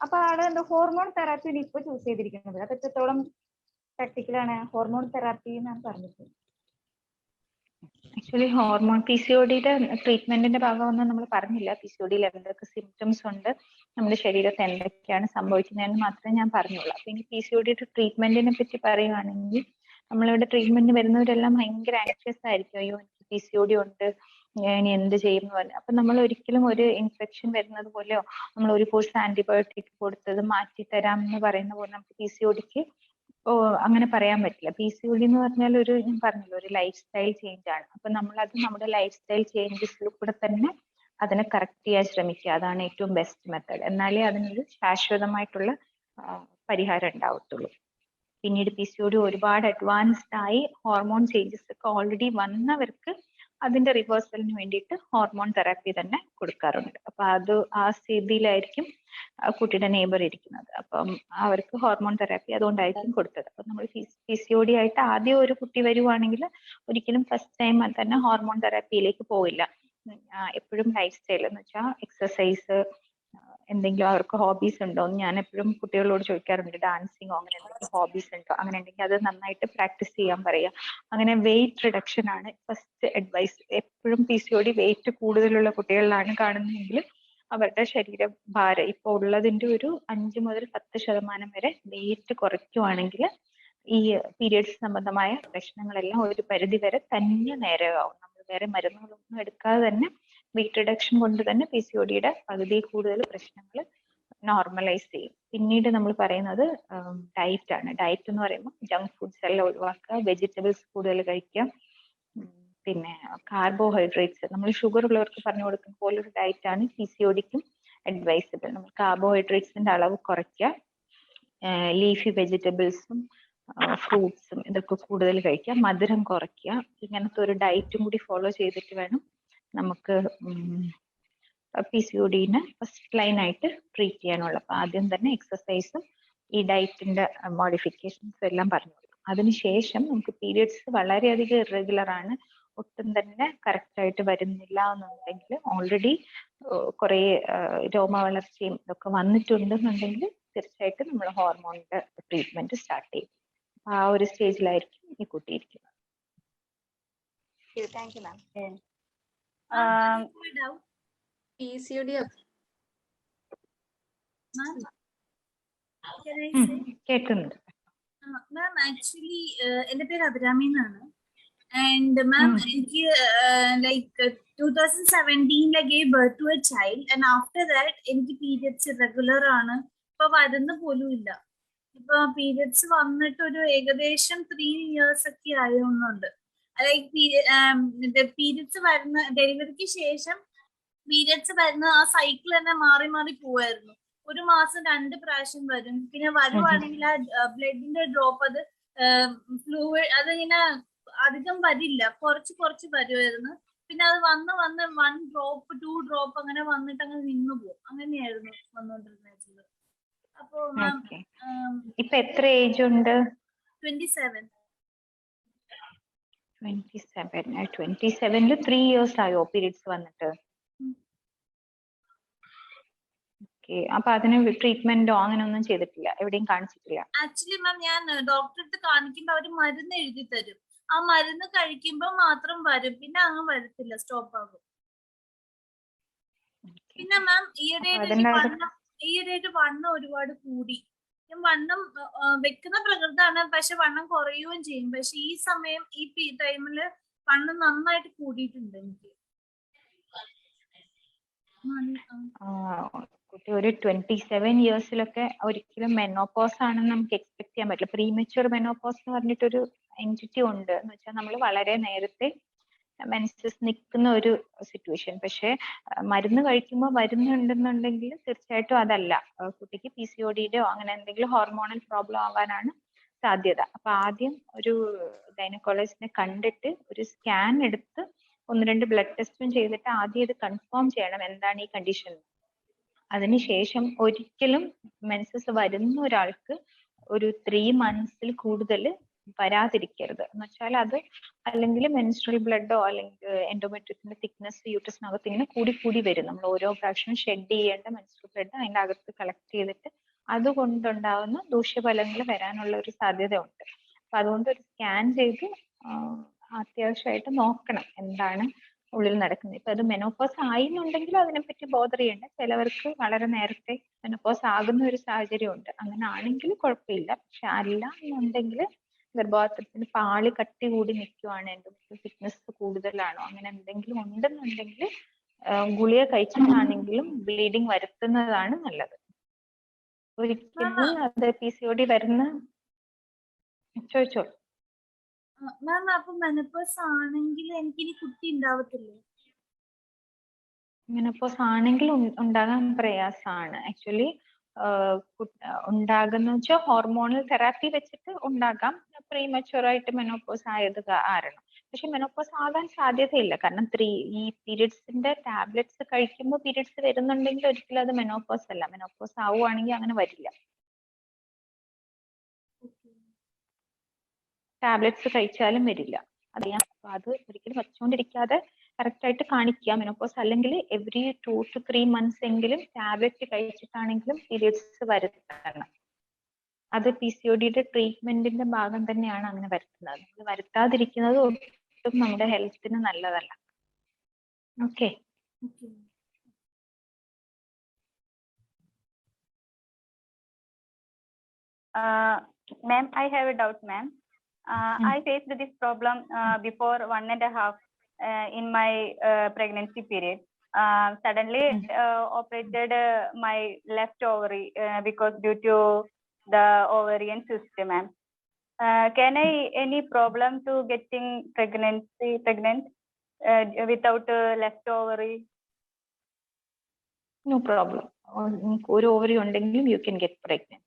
അപ്പൊ ആള് എന്താ ഹോർമോൺ തെറാപ്പി ഇപ്പൊ ചൂസ് ചെയ്തിരിക്കുന്നത്. അത് എത്രത്തോളം പ്രാക്ടിക്കലാണ്? ഹോർമോൺ തെറാപ്പി എന്നാണ് പറഞ്ഞത്. ആക്ച്വലി ഹോർമോൺ PCODയുടെ ട്രീറ്റ്മെന്റിന്റെ ഭാഗമൊന്നും നമ്മൾ പറഞ്ഞില്ല. PCODയിൽ എന്തൊക്കെ സിംറ്റംസ് ഉണ്ട്, നമ്മുടെ ശരീരത്തിൽ എന്തൊക്കെയാണ് സംഭവിക്കുന്നതെന്ന് മാത്രമേ ഞാൻ പറഞ്ഞുള്ളൂ. അപ്പൊ ഇനി PCODയുടെ ട്രീറ്റ്മെന്റിനെ പറ്റി പറയുകയാണെങ്കിൽ, നമ്മളിവിടെ ട്രീറ്റ്മെന്റ് വരുന്നവരെല്ലാം ഭയങ്കര ആൻഷ്യസ് ആയിരിക്കും. അയ്യോ എനിക്ക് PCOD ഉണ്ട്, ഇനി എന്ത് ചെയ്യും എന്ന് പറഞ്ഞു. അപ്പൊ നമ്മൾ ഒരിക്കലും ഒരു ഇൻഫെക്ഷൻ വരുന്നത് പോലെയോ നമ്മൾ ഒരു കോഴ്സ് ആന്റിബയോട്ടിക് കൊടുത്തത് മാറ്റിത്തരാം എന്ന് പറയുന്ന പോലെ നമുക്ക് PCODക്ക് അങ്ങനെ പറയാൻ പറ്റില്ല. PCOD എന്ന് പറഞ്ഞാൽ ഞാൻ പറഞ്ഞല്ലോ, ഒരു ലൈഫ് സ്റ്റൈൽ ചേഞ്ച് ആണ്. അപ്പൊ നമ്മളത് നമ്മുടെ ലൈഫ് സ്റ്റൈൽ ചേഞ്ചസിൽ കൂടെ തന്നെ അതിനെ കറക്റ്റ് ചെയ്യാൻ ശ്രമിക്കുക. അതാണ് ഏറ്റവും ബെസ്റ്റ് മെത്തേഡ്. എന്നാലേ അതിനൊരു ശാശ്വതമായിട്ടുള്ള പരിഹാരം ഉണ്ടാവത്തുള്ളൂ. പിന്നീട് PCOD ഒരുപാട് അഡ്വാൻസ്ഡ് ആയി ഹോർമോൺ ചേഞ്ചസ് ഒക്കെ ഓൾറെഡി വന്നവർക്ക് അതിന്റെ റിവേഴ്സലിന് വേണ്ടിയിട്ട് ഹോർമോൺ തെറാപ്പി തന്നെ കൊടുക്കാറുണ്ട്. അപ്പൊ അത് ആ സ്ഥിതിയിലായിരിക്കും കുട്ടിയുടെ നെയ്ബർ ഇരിക്കുന്നത്. അപ്പം അവർക്ക് ഹോർമോൺ തെറാപ്പി അതുകൊണ്ടായിരിക്കും കൊടുത്തത്. അപ്പൊ നമ്മൾ PCOD ആയിട്ട് ആദ്യം ഒരു കുട്ടി വരുവാണെങ്കിൽ ഒരിക്കലും ഫസ്റ്റ് ടൈം തന്നെ ഹോർമോൺ തെറാപ്പിയിലേക്ക് പോവില്ല. എപ്പോഴും ലൈഫ് സ്റ്റൈൽ എന്ന് വെച്ചാൽ എക്സസൈസ്, എന്തെങ്കിലും അവർക്ക് ഹോബീസ് ഉണ്ടോ എന്ന് ഞാൻ എപ്പോഴും കുട്ടികളോട് ചോദിക്കാറുണ്ട്. ഡാൻസിങ്ങോ അങ്ങനെ എന്തെങ്കിലും ഹോബീസ് ഉണ്ടോ, അങ്ങനെ ഉണ്ടെങ്കിൽ അത് നന്നായിട്ട് പ്രാക്ടീസ് ചെയ്യാൻ പറയുക. അങ്ങനെ വെയിറ്റ് റിഡക്ഷൻ ആണ് ഫസ്റ്റ് അഡ്വൈസ്. എപ്പോഴും PCOD വെയിറ്റ് കൂടുതലുള്ള കുട്ടികളിലാണ് കാണുന്നതെങ്കിൽ അവരുടെ ശരീരഭാരം ഇപ്പൊ ഉള്ളതിന്റെ ഒരു 5 മുതൽ 10% വരെ വെയിറ്റ് കുറയ്ക്കുവാണെങ്കിൽ ഈ പീരിയഡ്സ് സംബന്ധമായ പ്രശ്നങ്ങളെല്ലാം ഒരു പരിധി വരെ തന്നെ നേരെയാവും. നമ്മൾ വേറെ മരുന്നുകളൊന്നും എടുക്കാതെ തന്നെ വെയിറ്റ് റിഡക്ഷൻ കൊണ്ട് തന്നെ PCODയുടെ പകുതി കൂടുതൽ പ്രശ്നങ്ങൾ നോർമലൈസ് ചെയ്യും. പിന്നീട് നമ്മൾ പറയുന്നത് ഡയറ്റ് ആണ്. ഡയറ്റ് എന്ന് പറയുമ്പോൾ ജങ്ക് ഫുഡ്സ് എല്ലാം ഒഴിവാക്കുക, വെജിറ്റബിൾസ് കൂടുതൽ കഴിക്കുക, പിന്നെ കാർബോഹൈഡ്രേറ്റ്സ് നമ്മൾ ഷുഗർ ഉള്ളവർക്ക് പറഞ്ഞു കൊടുക്കുന്ന പോലൊരു ഡയറ്റ് ആണ് PCODക്കും അഡ്വൈസബിൾ. നമ്മൾ കാർബോഹൈഡ്രേറ്റ്സിന്റെ അളവ് കുറയ്ക്കുക, ലീഫി വെജിറ്റബിൾസും ഫ്രൂട്ട്സും ഇതൊക്കെ കൂടുതൽ കഴിക്കുക, മധുരം കുറയ്ക്കുക. ഇങ്ങനത്തെ ഒരു ഡയറ്റും കൂടി ഫോളോ ചെയ്തിട്ട് വേണം നമുക്ക് PCODനെ ഫസ്റ്റ് ലൈൻ ആയിട്ട് ട്രീറ്റ് ചെയ്യാനുള്ള. അപ്പൊ ആദ്യം തന്നെ എക്സസൈസും ഈ ഡയറ്റിന്റെ മോഡിഫിക്കേഷൻസും എല്ലാം പറഞ്ഞു കൊടുക്കും. അതിനുശേഷം നമുക്ക് പീരിയഡ്സ് വളരെയധികം ഇറഗുലർ ആണ്, ഒട്ടും തന്നെ കറക്റ്റ് ആയിട്ട് വരുന്നില്ല എന്നുണ്ടെങ്കിൽ, ഓൾറെഡി കുറെ രോമ വളർച്ചയും ഇതൊക്കെ വന്നിട്ടുണ്ടെന്നുണ്ടെങ്കിൽ തീർച്ചയായിട്ടും നമ്മൾ ഹോർമോണിന്റെ ട്രീറ്റ്മെന്റ് സ്റ്റാർട്ട് ചെയ്യും. ആ ഒരു സ്റ്റേജിലായിരിക്കും ഈ കുട്ടി ഇരിക്കുന്നത്. Thank you ma'am. PCOD കേൾക്കുന്നുണ്ട് മാം. ആക്ച്വലി എന്റെ പേര് അഭിരാമി എന്നാണ്. ആൻഡ് മാം എനിക്ക് like 2017 I gave birth to a child and after that എനിക്ക് പീരിയഡ്സ് ഇറഗുലർ ആണ്. ഇപ്പൊ വരുന്ന പോലും ഇല്ല. ഇപ്പൊ പീരിയഡ്സ് വന്നിട്ട് ഒരു ഏകദേശം 3 years ഒക്കെ ആയുന്നുണ്ട്. ലൈക്ക് പീരിയഡ്സ് വരുന്ന ഡെലിവറിക്ക് ശേഷം പീരിയഡ്സ് വരുന്ന ആ സൈക്കിൾ തന്നെ മാറി മാറി പോവായിരുന്നു. ഒരു മാസം 2 പ്രാവശ്യം വരും. പിന്നെ വരുവാണെങ്കിൽ ആ ബ്ലഡിന്റെ ഡ്രോപ്പ് അത് ഫ്ലൂയിഡ് അതിങ്ങനെ അധികം വരില്ല, കുറച്ച് വരുമായിരുന്നു. പിന്നെ അത് വന്ന് 1 drop 2 drop അങ്ങനെ വന്നിട്ട് അങ്ങ് നിന്നു പോകും. അങ്ങനെയായിരുന്നു വന്നോണ്ടിരുന്നത്. അപ്പൊ മാം ഇപ്പൊ എത്ര ഏജ് ഉണ്ട്? 27. 27 3 years ആയോ പീരിയഡ്സ് വന്നിട്ട്? അപ്പൊ അതിന് ട്രീറ്റ്മെന്റോ അങ്ങനെ ഒന്നും ചെയ്തിട്ടില്ല, എവിടെയും കാണിച്ചിട്ടില്ല? ആക്ച്വലി മാം ഞാൻ ഡോക്ടറെ അടുത്ത് കാണിക്കുമ്പോ അവര് മരുന്ന് എഴുതി തരും. ആ മരുന്ന് കഴിക്കുമ്പോ മാത്രം വരും, പിന്നെ അങ്ങ് വരത്തില്ല, സ്റ്റോപ്പ് ആകും. പിന്നെ മാം ഈയിടെയായിട്ട് വണ്ണം ഒരുപാട് കൂടി. വണ്ണം വെക്കുന്ന പ്രകൃതമാണ്, പക്ഷെ വണ്ണം കുറയുകയും ചെയ്യും. പക്ഷെ ഈ സമയം ഈ ടൈമില് വണ്ണം നന്നായിട്ട് കൂടിയിട്ടുണ്ട് എനിക്ക്. കുട്ടി ഒരു 27 yearsലൊക്കെ ഒരിക്കലും മെനോപോസ് ആണെന്ന് നമുക്ക് എക്സ്പെക്ട് ചെയ്യാൻ പറ്റില്ല. പ്രീമച്വർ മെനോപോസ് എന്ന് പറഞ്ഞിട്ടൊരു എൻറ്റിറ്റി ഉണ്ട്. എന്ന് വെച്ചാൽ നമ്മൾ വളരെ നേരത്തെ മെൻസസ് നിൽക്കുന്ന ഒരു സിറ്റുവേഷൻ. പക്ഷെ മരുന്ന് കഴിക്കുമ്പോൾ വരുന്നുണ്ടെന്നുണ്ടെങ്കിൽ തീർച്ചയായിട്ടും അതല്ല, കുട്ടിക്ക് PCODയുടെയോ അങ്ങനെ എന്തെങ്കിലും ഹോർമോണൽ പ്രോബ്ലം ആവാനാണ് സാധ്യത. അപ്പൊ ആദ്യം ഒരു ഗൈനക്കോളജിസ്റ്റിനെ കണ്ടിട്ട് ഒരു സ്കാൻ എടുത്ത് 1-2 ബ്ലഡ് ടെസ്റ്റും ചെയ്തിട്ട് ആദ്യം ഇത് കൺഫേം ചെയ്യണം എന്താണ് ഈ കണ്ടീഷൻ. അതിനുശേഷം ഒരിക്കലും മെൻസസ് വരുന്ന ഒരാൾക്ക് ഒരു 3 months കൂടുതൽ വരാതിരിക്കരുത് എന്ന് വെച്ചാൽ അത് അല്ലെങ്കിൽ മെൻസ്ട്രൽ ബ്ലഡോ അല്ലെങ്കിൽ എൻഡോമെട്രിയത്തിന്റെ തിക്നെസ് യൂട്രസിനകത്ത് ഇങ്ങനെ കൂടി വരും. നമ്മൾ ഓരോ പ്രാവശ്യം ഷെഡ് ചെയ്യേണ്ട മെൻസ്ട്രൽ ബ്ലഡ് അതിന്റെ അകത്ത് കളക്ട് ചെയ്തിട്ട് അതുകൊണ്ടുണ്ടാവുന്ന ദൂഷ്യഫലങ്ങൾ വരാനുള്ള ഒരു സാധ്യത ഉണ്ട്. അപ്പൊ അതുകൊണ്ട് ഒരു സ്കാൻ ചെയ്ത് അത്യാവശ്യമായിട്ട് നോക്കണം എന്താണ് ഉള്ളിൽ നടക്കുന്നത്. ഇപ്പൊ അത് മെനോപോസ് ആയിന്നുണ്ടെങ്കിൽ അതിനെപ്പറ്റി ബോധർ ചെയ്യണ്ട. ചിലവർക്ക് വളരെ നേരത്തെ മെനോപോസ് ആകുന്ന ഒരു സാഹചര്യം ഉണ്ട്. അങ്ങനെ ആണെങ്കിൽ കുഴപ്പമില്ല. പക്ഷെ അല്ല എന്നുണ്ടെങ്കിൽ ഗർഭപാത്രത്തിന് പാളി കട്ടി കൂടി നിൽക്കുവാണ്, എന്തെങ്കിലും തിക്നെസ് കൂടുതലാണോ അങ്ങനെ എന്തെങ്കിലും ഉണ്ടെന്നുണ്ടെങ്കിൽ ഗുളിക കഴിച്ചിട്ടാണെങ്കിലും ബ്ലീഡിങ് വരുത്തുന്നതാണ് നല്ലത്. ഒരിക്കലും അത് PCOD വരുന്ന ചോദിച്ചോ. മാം അപ്പൊ മെനോപോസ് ആണെങ്കിൽ എനിക്കിനി കുട്ടി ഉണ്ടാവത്തില്ലേ? മെനോപോസ് ആണെങ്കിൽ ഉണ്ടാകാൻ പ്രയാസമാണ്. ആക്ച്വലി ഉണ്ടാകുന്ന വെച്ചാൽ ഹോർമോണൽ തെറാപ്പി വെച്ചിട്ട് ഉണ്ടാകാം, പ്രീമച്യൂർ ആയിട്ട് മെനോപോസ് ആയത് കാരണം. പക്ഷെ മെനോപോസ് ആകാൻ സാധ്യതയില്ല. കാരണം ഈ പീരിയഡ്സിന്റെ ടാബ്ലറ്റ്സ് കഴിക്കുമ്പോൾ പീരിയഡ്സ് വരുന്നുണ്ടെങ്കിൽ ഒരിക്കലും അത് മെനോപോസ് അല്ല. മെനോപോസ് ആവുകയാണെങ്കിൽ അങ്ങനെ വരില്ല. ടാബ്ലറ്റ്സ് കഴിച്ചാലും വരില്ല. അറിയാം. അത് ഒരിക്കലും വച്ചുകൊണ്ടിരിക്കാതെ കറക്റ്റ് ആയിട്ട് കാണിക്കുക. മെനോപോസ് അല്ലെങ്കിൽ എവറി 2 to 3 months എങ്കിലും ടാബ്ലറ്റ് കഴിച്ചിട്ടാണെങ്കിലും പീരിയഡ്സ് വരുത്തണം. അത് PCODയുടെ ട്രീറ്റ്മെന്റിന്റെ ഭാഗം തന്നെയാണ് അങ്ങനെ വരുത്തുന്നത്. നമ്മൾ വരുത്താതിരിക്കുന്നത് ഒട്ടും നമ്മുടെ ഹെൽത്തിന് നല്ലതല്ല. Okay. Ma'am, I have a doubt, ma'am. I faced this problem before 1.5 in my pregnancy period. Suddenly operated my left ovary because due to the ovarian cyst, ma'am. Can I any problem to getting pregnant without left ovary? No problem. ഒരു ovary ഉണ്ടെങ്കിലും you can get pregnant.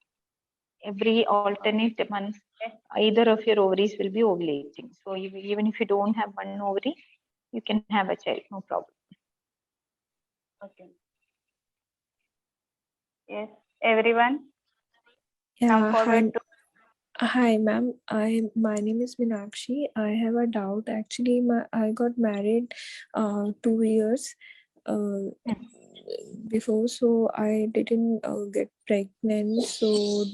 Every alternate month, either of your ovaries will be ovulating. So even if you don't have one ovary, you can have a child, no problem. Okay. Yes, everyone. Yeah, hi ma'am. My name is Meenakshi. I have a doubt. Actually, I got married 2 years before, so I didn't get pregnant. So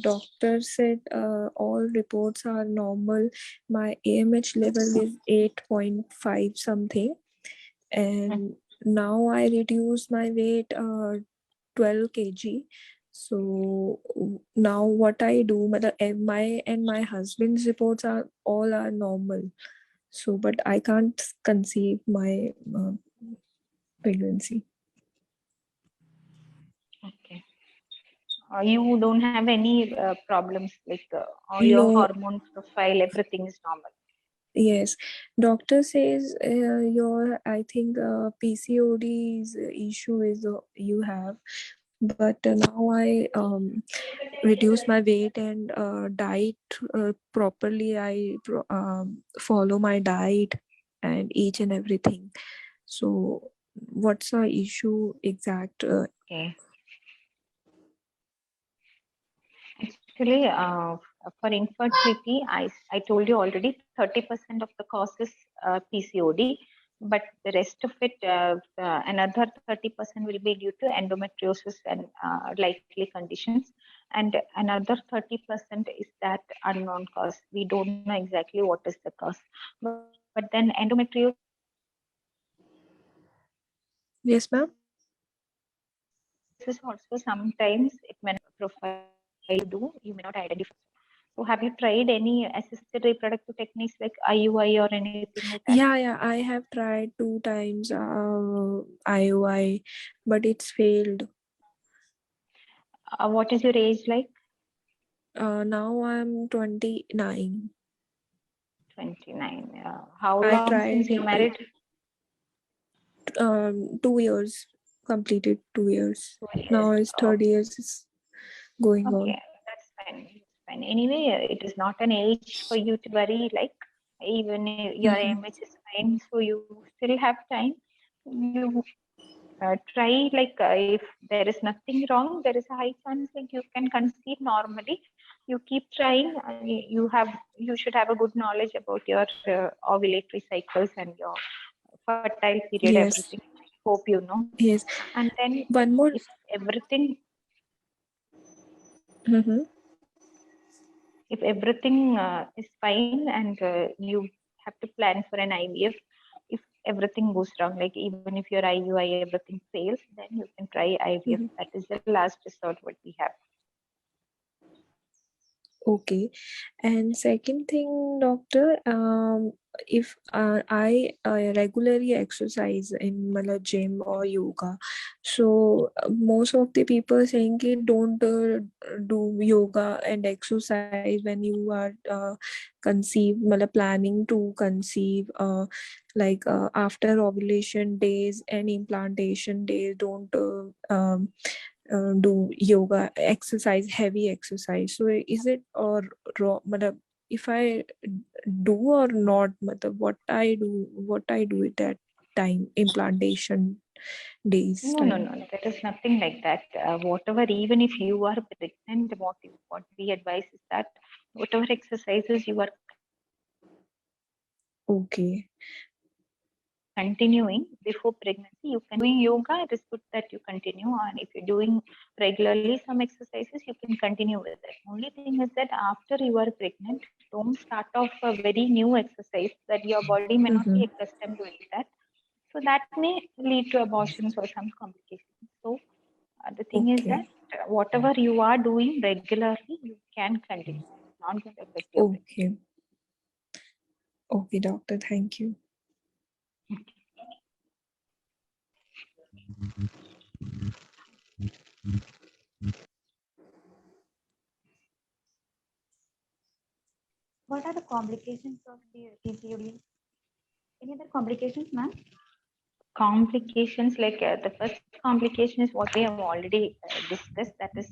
doctor said all reports are normal. My AMH level is 8.5 something, and now I reduced my weight 12 kg. So now what I do, my husband's reports are all normal. So but I can't conceive my pregnancy. Okay. You don't have any problems like all your No. hormone profile, everything is normal. Yes, doctor says I think PCOD's issue is you have, but now I reduce my weight and diet properly. I follow my diet and each and everything. So what's the issue exact? Okay. Actually, for infertility, I told you already 30% of the cause is PCOD, but the rest of it, another 30% will be due to endometriosis and likely conditions, and another 30% is that unknown cause. We don't know exactly what is the cause, but then endometriosis. Yes, ma'am. Also sometimes it may not profile you may not identify. So have you tried any assisted reproductive techniques like IUI or anything like that? Yeah, I have tried 2 times IUI, but it's failed. What is your age like? Now I'm 29. 29. How I long tried since you're married? 2 years, completed 2 years. 2 years. Now it's third years is going on. Okay, that's fine. Fine. Anyway, it is not an age for you to worry. Like even your AMH is fine, so you still have time. You try if there is nothing wrong, there is a high chance like you can conceive normally. you keep trying. You should have a good knowledge about your ovulatory cycles and your fertile period, Yes. everything. Hope you know. Yes. And then One more. if everything Mhm. if everything is fine and you have to plan for an IVF, if everything goes wrong, like even if your IUI everything fails, then you can try IVF. That is the last resort what we have. Okay. And second thing, doctor, if I regularly exercise in gym or yoga, so most of the people saying कि don't do yoga and exercise when you are conceive, planning to conceive, like after ovulation days and implantation days, don't do yoga exercise, heavy exercise. So is it or raw, if I do or not, what I do at that time, implantation days No, time? there is nothing like that. Whatever, even if you are pregnant, what we advise is that whatever exercises you are Okay. continuing before pregnancy, you can doing yoga. It is good that you continue, and if you're doing regularly some exercises, you can continue with it. Only thing is that after you are pregnant, don't start off a very new exercise that your body may not be accustomed to that. So that may lead to abortions or some complications. So the thing is that whatever you are doing regularly, you can continue. It's not going to affect your pregnancy. Okay, doctor. Thank you. What are the complications of the PCOD? Any other complications, ma'am? Complications, like the first complication is what we have already discussed, that is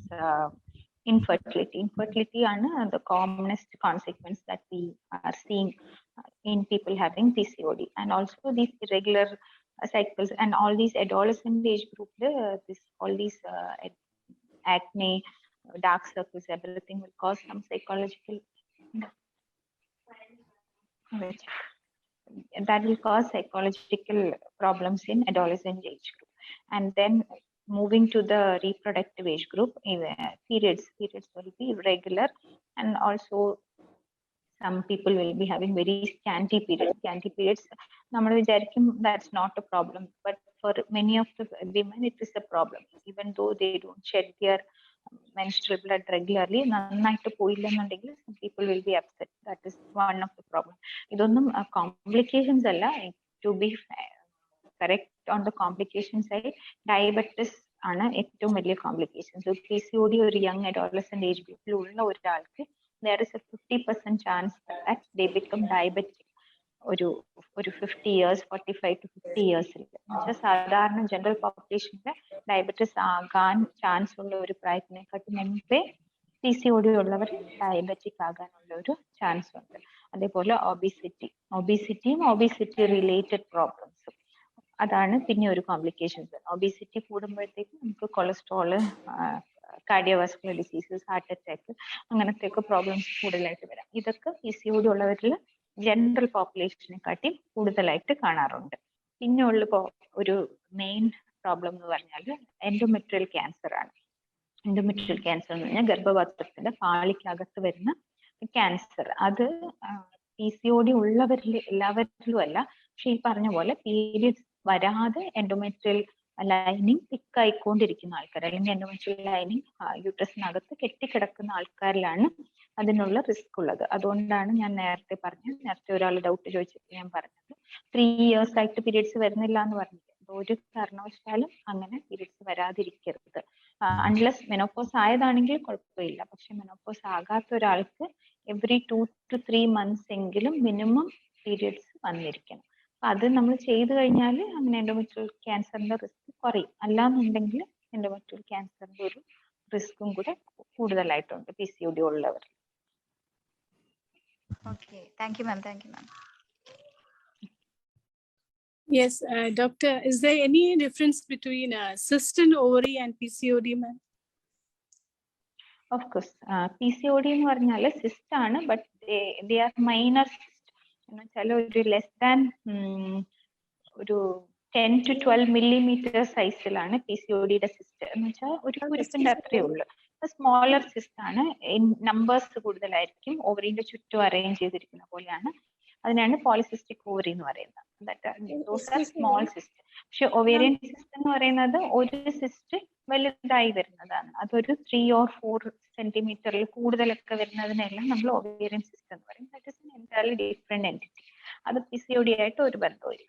infertility. Infertility are the commonest consequence that we are seeing in people having PCOD, and also these irregular cycles and all these adolescent age group, all these acne, dark circles, everything will cause some psychological that will cause psychological problems in adolescent age group. And then moving to the reproductive age group, periods will be irregular, and also some people will be having very scanty periods. Scanty periods, that's not a problem, but for many of the women, it is a problem. Even though they don't shed their menstrual blood regularly, നന്നായിട്ട് പോയില്ലെന്നുണ്ടെങ്കിൽ some people will be upset. That is one of the problem. ഇതൊന്നും complications അല്ല. To be correct on the complication side, diabetes ആണ് ഏറ്റവും വലിയ complications. So PCOD ഒരു young adolescent age group ഉള്ള ഒരാൾക്ക് there is a 50% chance that they become diabetic ഒരു 50 years, 45 to 50 years. സാധാരണ ജനറൽ പോപ്പുലേഷനിലെ ഡയബറ്റിസ് ആകാൻ ചാൻസ് ഉള്ള ഒരു പ്രായത്തിനെക്കാട്ടി മുമ്പേ PCOD ഉള്ളവർ ഡയബറ്റിക് ആകാനുള്ള ഒരു ചാൻസ് ഉണ്ട്. അതേപോലെ ഒബിസിറ്റിയും ഒബിസിറ്റി റിലേറ്റഡ് പ്രോബ്ലംസും അതാണ് പിന്നെ ഒരു കോംപ്ലിക്കേഷൻസ്. ഒബിസിറ്റി കൂടുമ്പോഴത്തേക്ക് നമുക്ക് cholesterol, cardiovascular diseases, heart attack, അങ്ങനത്തെയൊക്കെ പ്രോബ്ലംസ് കൂടുതലായിട്ട് വരാം. ഇതൊക്കെ PCOD ഉള്ളവരിൽ ജനറൽ പോപ്പുലേഷനെക്കാട്ടി കൂടുതലായിട്ട് കാണാറുണ്ട്. പിന്നെ ഉള്ള ഒരു മെയിൻ പ്രോബ്ലം എന്ന് പറഞ്ഞാൽ എൻഡോമെട്രിയൽ ക്യാൻസർ ആണ്. എൻഡോമെട്രിയൽ ക്യാൻസർ എന്ന് പറഞ്ഞാൽ ഗർഭപാത്രത്തിന്റെ പാളിക്കകത്ത് വരുന്ന ക്യാൻസർ. അത് PCOD ഉള്ളവരിൽ എല്ലാവരിലും അല്ല, പക്ഷെ ഈ പറഞ്ഞ പോലെ പീരിയഡ്സ് വരാതെ എൻഡോമെട്രിയൽ ലൈനിങ് തിക്കായിക്കൊണ്ടിരിക്കുന്ന ആൾക്കാർ, അല്ലെങ്കിൽ എൻഡോമെട്രിയൽ ലൈനിങ് യൂട്രസിനകത്ത് കെട്ടിക്കിടക്കുന്ന ആൾക്കാരിലാണ് അതിനുള്ള റിസ്ക് ഉള്ളത്. അതുകൊണ്ടാണ് ഞാൻ നേരത്തെ ഒരാൾ ഡൗട്ട് ചോദിച്ചിട്ട് ഞാൻ പറഞ്ഞത് 3 years ആയിട്ട് പീരിയഡ്സ് വരുന്നില്ല എന്ന് പറഞ്ഞത്. ഒരു കാരണവശാലും അങ്ങനെ പീരിയഡ്സ് വരാതിരിക്കരുത്. അൺലെസ് മെനോപോസ് ആയതാണെങ്കിൽ കുഴപ്പമില്ല, പക്ഷെ മെനോപോസ് ആകാത്ത ഒരാൾക്ക് എവറി 2 to 3 months എങ്കിലും മിനിമം പീരിയഡ്സ് വന്നിരിക്കണം. അത് നമ്മൾ ചെയ്തു കഴിഞ്ഞാൽ അങ്ങനെ എൻഡോമെട്രിയൽ ക്യാൻസറിന്റെ റിസ്ക് കുറയും. അല്ലാന്നുണ്ടെങ്കിൽ എൻഡോമെട്രിയൽ ക്യാൻസറിന്റെ ഒരു റിസ്കും കൂടെ കൂടുതലായിട്ടുണ്ട് PCOD ഉള്ളവർ. Okay, thank you, ma'am. Thank you, ma'am. Yes, doctor, is there any difference between cyst and ovary and PCOD, ma'am? Of course, PCOD എന്ന് പറഞ്ഞാൽ സിസ്റ്റ് ആണ്, but they are minor cyst എന്ന് വെച്ചാൽ ഒരു ലെസ് ദാൻ ഒരു 10 to 12 millimeter സൈസിലാണ് PCODയുടെ cyst എന്ന് വെച്ചാൽ ഒരു കുരുപ്പിന്റെ അത്രയേ ഉള്ളൂ. സ്മോളർ സിസ്റ്റ് ആണ്, നമ്പേഴ്സ് കൂടുതലായിരിക്കും, ഓവറിന്റെ ചുറ്റും അറേഞ്ച് ചെയ്തിരിക്കുന്ന പോലെയാണ്. അതിനാണ് പോളിസിസ്റ്റിക് ഓവറി എന്ന് പറയുന്നത്. Small cyst. പക്ഷെ ഒവേറിയൻ സിസ്റ്റ് എന്ന് പറയുന്നത് ഒരു സിസ്റ്റ് വലുതായി വരുന്നതാണ്. അതൊരു 3 or 4 സെന്റിമീറ്ററിൽ കൂടുതലൊക്കെ വരുന്നതിനെല്ലാം നമ്മൾ ഒവേറിയൻ സിസ്റ്റ് എന്ന് പറയും. That is entirely different entity. അത് PCOD ആയിട്ട് ഒരു ബന്ധമില്ല.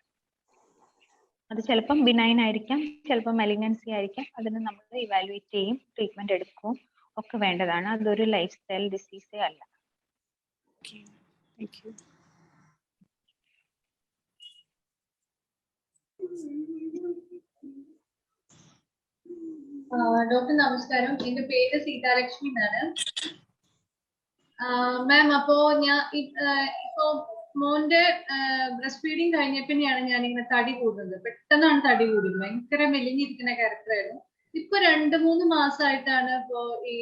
അത് ചിലപ്പം ബിനൈൻ ആയിരിക്കാം, ചിലപ്പോൾ മെലിഗ്നൻസി ആയിരിക്കാം. അതിന് നമ്മൾ ഇവാലുവേറ്റ് ചെയ്യും, ട്രീറ്റ്മെന്റ് എടുക്കും ഒക്കെ വേണ്ടതാണ്. അതൊരു ലൈഫ് സ്റ്റൈൽ ഡിസീസേ അല്ല. Thank you. ഡോക്ടർ നമസ്കാരം, എന്റെ പേര് സീതാലക്ഷ്മി എന്നാണ്. മാം, അപ്പോ ഞാൻ ഇപ്പോ മോന്റെ ബ്രസ്റ്റ് ഫീഡിങ് കഴിഞ്ഞ പിന്നെയാണ് ഞാൻ ഇങ്ങനെ തടി കൂടുന്നത്. പെട്ടെന്നാണ് തടി കൂടുന്നത്. ഭയങ്കര മെലിഞ്ഞിരിക്കുന്ന ക്യാരക്ടറായിരുന്നു. ഇപ്പൊ 2-3 മാസമായിട്ടാണ് ഇപ്പോ ഈ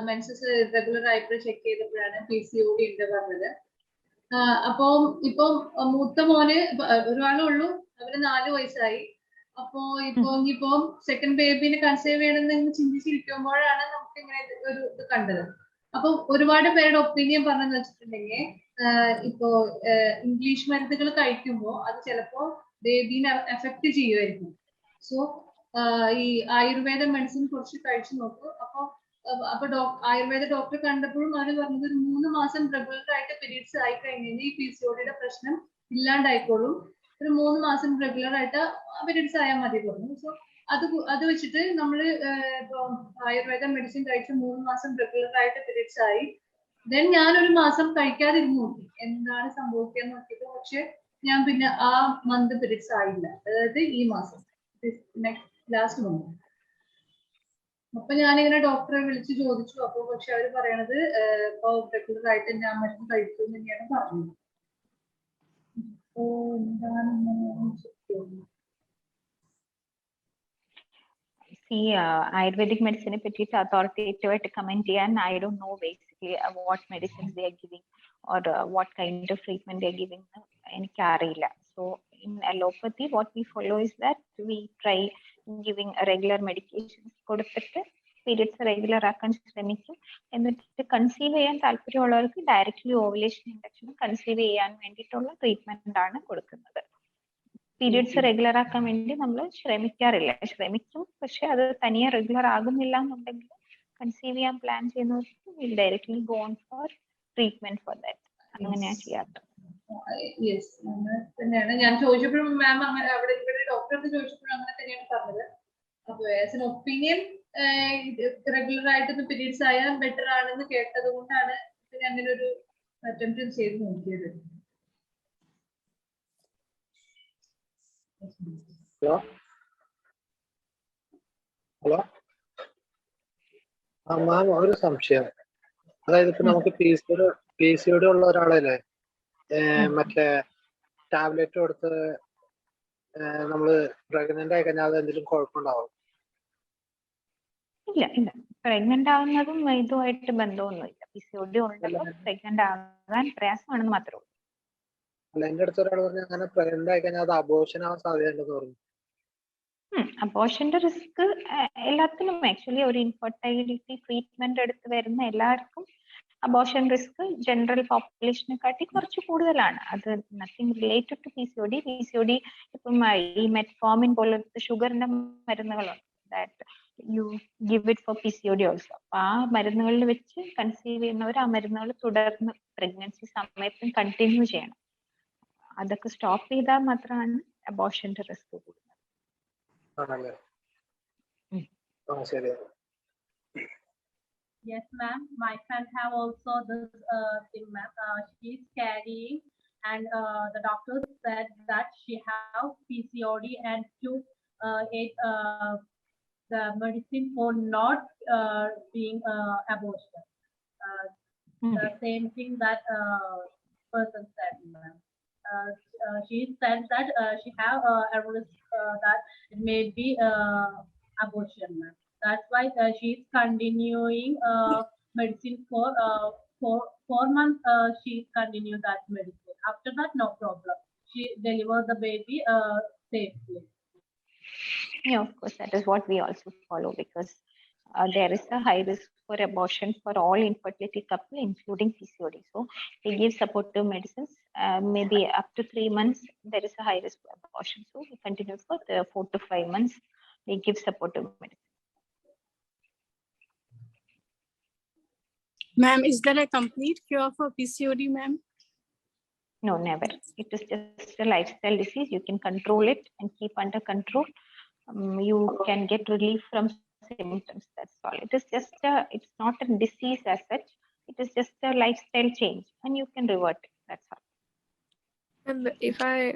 മെൻസസ് റെഗുലർ ആയിട്ട് ചെക്ക് ചെയ്തപ്പോഴാണ് PCOD ഉണ്ട് പറഞ്ഞത്. അപ്പോ ഇപ്പൊ മൂത്ത മോന് ഒരാളുള്ളൂ, അവര് 4 വയസ്സായി. അപ്പോ ഇനിയിപ്പോ സെക്കൻഡ് ബേബിനെ കൺസീവ് ചെയ്യണമെന്ന് ചിന്തിച്ചിരിക്കുമ്പോഴാണ് നമുക്ക് ഇങ്ങനെ ഒരു ഇത് കണ്ടത്. അപ്പൊ ഒരുപാട് പേരുടെ ഒപ്പീനിയൻ പറഞ്ഞെന്ന് വെച്ചിട്ടുണ്ടെങ്കിൽ ഇപ്പോ ഇംഗ്ലീഷ് മരുന്നുകൾ കഴിക്കുമ്പോൾ അത് ചിലപ്പോ ബേബീനെ എഫക്ട് ചെയ്യുമായിരിക്കും. സോ ഈ ആയുർവേദ മെഡിസിൻ കുറച്ച് കഴിച്ചു നോക്കൂ. അപ്പൊ ആയുർവേദ ഡോക്ടറെ കണ്ടപ്പോഴും അവര് പറഞ്ഞത് ഒരു 3 മാസം റെഗുലർ ആയിട്ട് പീരീഡ്സ് ആയി കഴിഞ്ഞാൽ ഈ PCODയുടെ പ്രശ്നം ഇല്ലാണ്ടായിക്കോളും. ഒരു 3 മാസം റെഗുലർ ആയിട്ട് പീരീഡ്സ് ആയാൽ മതി പറഞ്ഞു. സോ അത് വെച്ചിട്ട് നമ്മള് ഇപ്പൊ ആയുർവേദ മെഡിസിൻ കഴിച്ച് 3 മാസം റെഗുലർ ആയിട്ട് പീരീഡ്സ് ആയി. ദെൻ ഞാനൊരു മാസം കഴിക്കാതിരുന്നു നോക്കി എന്താണ് സംഭവിക്കാൻ നോക്കിയത്. പക്ഷെ ഞാൻ പിന്നെ ആ മന്ത് പീരീഡ്സ് ആയില്ല, അതായത് ഈ മാസം ലാസ്റ്റ് മന്ത്. അപ്പൊ ഞാനിങ്ങനെ ഡോക്ടറെ വിളിച്ച് ചോദിച്ചു. അപ്പൊ പക്ഷെ അവര് പറയണത് ഇപ്പൊ റെഗുലർ ആയിട്ട് ഞാൻ മരുന്ന് കഴിക്കും എന്ന് തന്നെയാണ് പറഞ്ഞത്. Ayurvedic medicine petite authoritative comment and I don't know basically what medicines they are giving or what kind of treatment they are giving in Karila. So in allopathy, what we follow is that we try giving a regular medications periods regular ശ്രമിക്കും. എന്നിട്ട് conceive ചെയ്യാൻ താല്പര്യമുള്ളവർക്ക് directly ovulation induction conceive ചെയ്യാൻ വേണ്ടിയിട്ടുള്ള treatment ആണ് കൊടുക്കുന്നത്. Periods regular ആക്കാൻ വേണ്ടി നമ്മൾ ശ്രമിക്കാറില്ല. ശ്രമിക്കും, പക്ഷെ അത് തനിയെ റെഗുലർ ആകുന്നില്ല എന്നുണ്ടെങ്കിൽ കൺസീവ് ചെയ്യാൻ പ്ലാൻ ചെയ്യുന്നവർക്ക് directly go on four treatment for that. അങ്ങനെയാണ് ചെയ്യാറ്. തന്നെയാണ് ഞാൻ ചോദിച്ചപ്പോഴും മാം അങ്ങനെ അവിടെ ഇവിടെ ഡോക്ടർക്ക് ചോദിച്ചപ്പോഴും അങ്ങനെ തന്നെയാണ് പറഞ്ഞത്. അപ്പൊ ആസ് എൻ ഒപ്പീനിയൻ റെഗുലർ ആയിട്ട് പീരീഡ്സ് ആയാൽ ബെറ്റർ ആണെന്ന് കേട്ടത് കൊണ്ടാണ് അങ്ങനെ ഒരു അറ്റംപ്റ്റ് ചെയ്ത് നോക്കിയത്. ഹലോ മാം, ഒരു സംശയം. അതായത് ഇപ്പൊ നമുക്ക് PCOD ഉള്ള ഒരാളല്ലേ മറ്റേ ടാബ്ലറ്റ് കൊടുത്ത് നമ്മള് പ്രഗ്നന്റ് ആയി കഴിഞ്ഞാൽ അത് എന്തെങ്കിലും കുഴപ്പമുണ്ടാവും? ഇല്ല ഇല്ല, പ്രഗ്നന്റ് ആവുന്നതും ഇതുമായിട്ട് ബന്ധമൊന്നുമില്ല. PCOD ഉള്ളപ്പോൾ പ്രഗ്നന്റ് ആകാൻ പ്രയാസമാണെന്ന് മാത്രമേ ഉള്ളൂ. അല്ല, എന്റെ അടുത്ത് ഒരാൾ പറഞ്ഞു അങ്ങനെ പ്രഗ്നന്റ് ആയി കഴിഞ്ഞാൽ അത് അബോർഷൻ ആവാൻ സാധ്യതയുണ്ടെന്ന് പറഞ്ഞു. അബോർഷന്റെ റിസ്ക് എല്ലാത്തിനും ആക്ച്വലി ഒരു ഇൻഫെർട്ടിലിറ്റി ട്രീറ്റ്മെന്റ് എടുത്ത് വരുന്ന എല്ലാവർക്കും അബോർഷൻ റിസ്ക് ജനറൽ പോപ്പുലേഷനെ കാട്ടി കുറച്ച് കൂടുതലാണ്. അത് nothing related to PCOD. PCOD ഇപ്പം ഈ മെറ്റ്ഫോമിൻ പോലത്തെ ഷുഗറിന്റെ മരുന്നുകളുണ്ട്, that you give it for PCOD also. അപ്പൊ ആ മരുന്നുകളിൽ വെച്ച് കൺസീവ് ചെയ്യുന്നവർ ആ മരുന്നുകൾ തുടർന്ന് പ്രഗ്നൻസി സമയത്തും കണ്ടിന്യൂ ചെയ്യണം. അതൊക്കെ സ്റ്റോപ്പ് ചെയ്താൽ മാത്രമാണ് അബോർഷന്റെ റിസ്ക് കൂടുന്നത്. Yes, ma'am. My friend have also this thing, ma'am. She's carrying, and the doctor said that she have PCOD and to take the medicine for not being abortion. The same thing that person said, ma'am. She said that she have a risk that it may be abortion, ma'am. That's why she's continuing medicine for 4 months. She continued that medicine. After that, no problem. She delivered the baby safely. Yeah, of course, that is what we also follow, because there is a high risk for abortion for all infertility couple, including PCOD. So we give supportive medicines. Maybe up to 3 months, there is a high risk for abortion. So we continue for the 4 to 5 months. We give supportive medicine. Ma'am, is there a complete cure for PCOD, ma'am? No, never. It is just a lifestyle disease. You can control it and keep under control. You can get relief from symptoms. That's all. It is just it's not a disease as such. It is just a lifestyle change, and you can revert it. That's all. And if I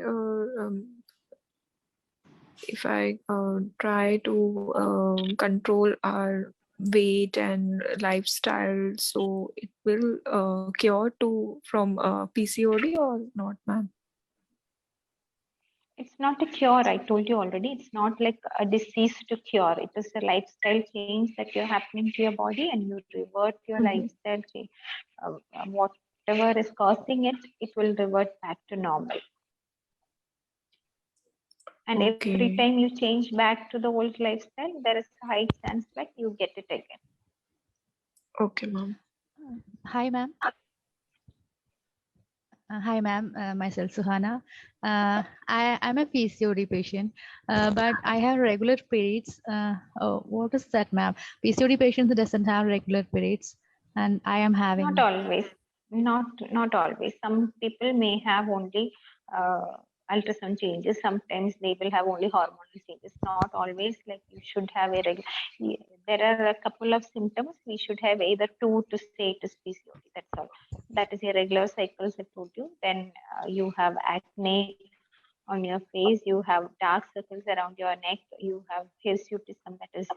try to control our weight and lifestyle, so it will cure from PCOD or not, ma'am? It's not a cure. I told you already. It's not like a disease to cure. It is a lifestyle change that you're happening to your body, and you revert your lifestyle change. Whatever is causing it, it will revert back to normal. And every time you change back to the old lifestyle, there is a high chance that you get it again. Okay, ma'am. Hi, ma'am. Hi, ma'am. Myself, Suhana. I'm a PCOD patient, but I have regular periods. What is that, ma'am? PCOD patients doesn't have regular periods, and I am having. Not always. Not always. Some people may have only ultrasound changes. Sometimes they will have only hormonal changes. Not always. Like you should have a regular. There are a couple of symptoms. We should have either 2 to say it is PCOD. That's all. That is irregular cycles, I told you. Then you have acne on your face. You have dark circles around your neck. You have hirsutism, that is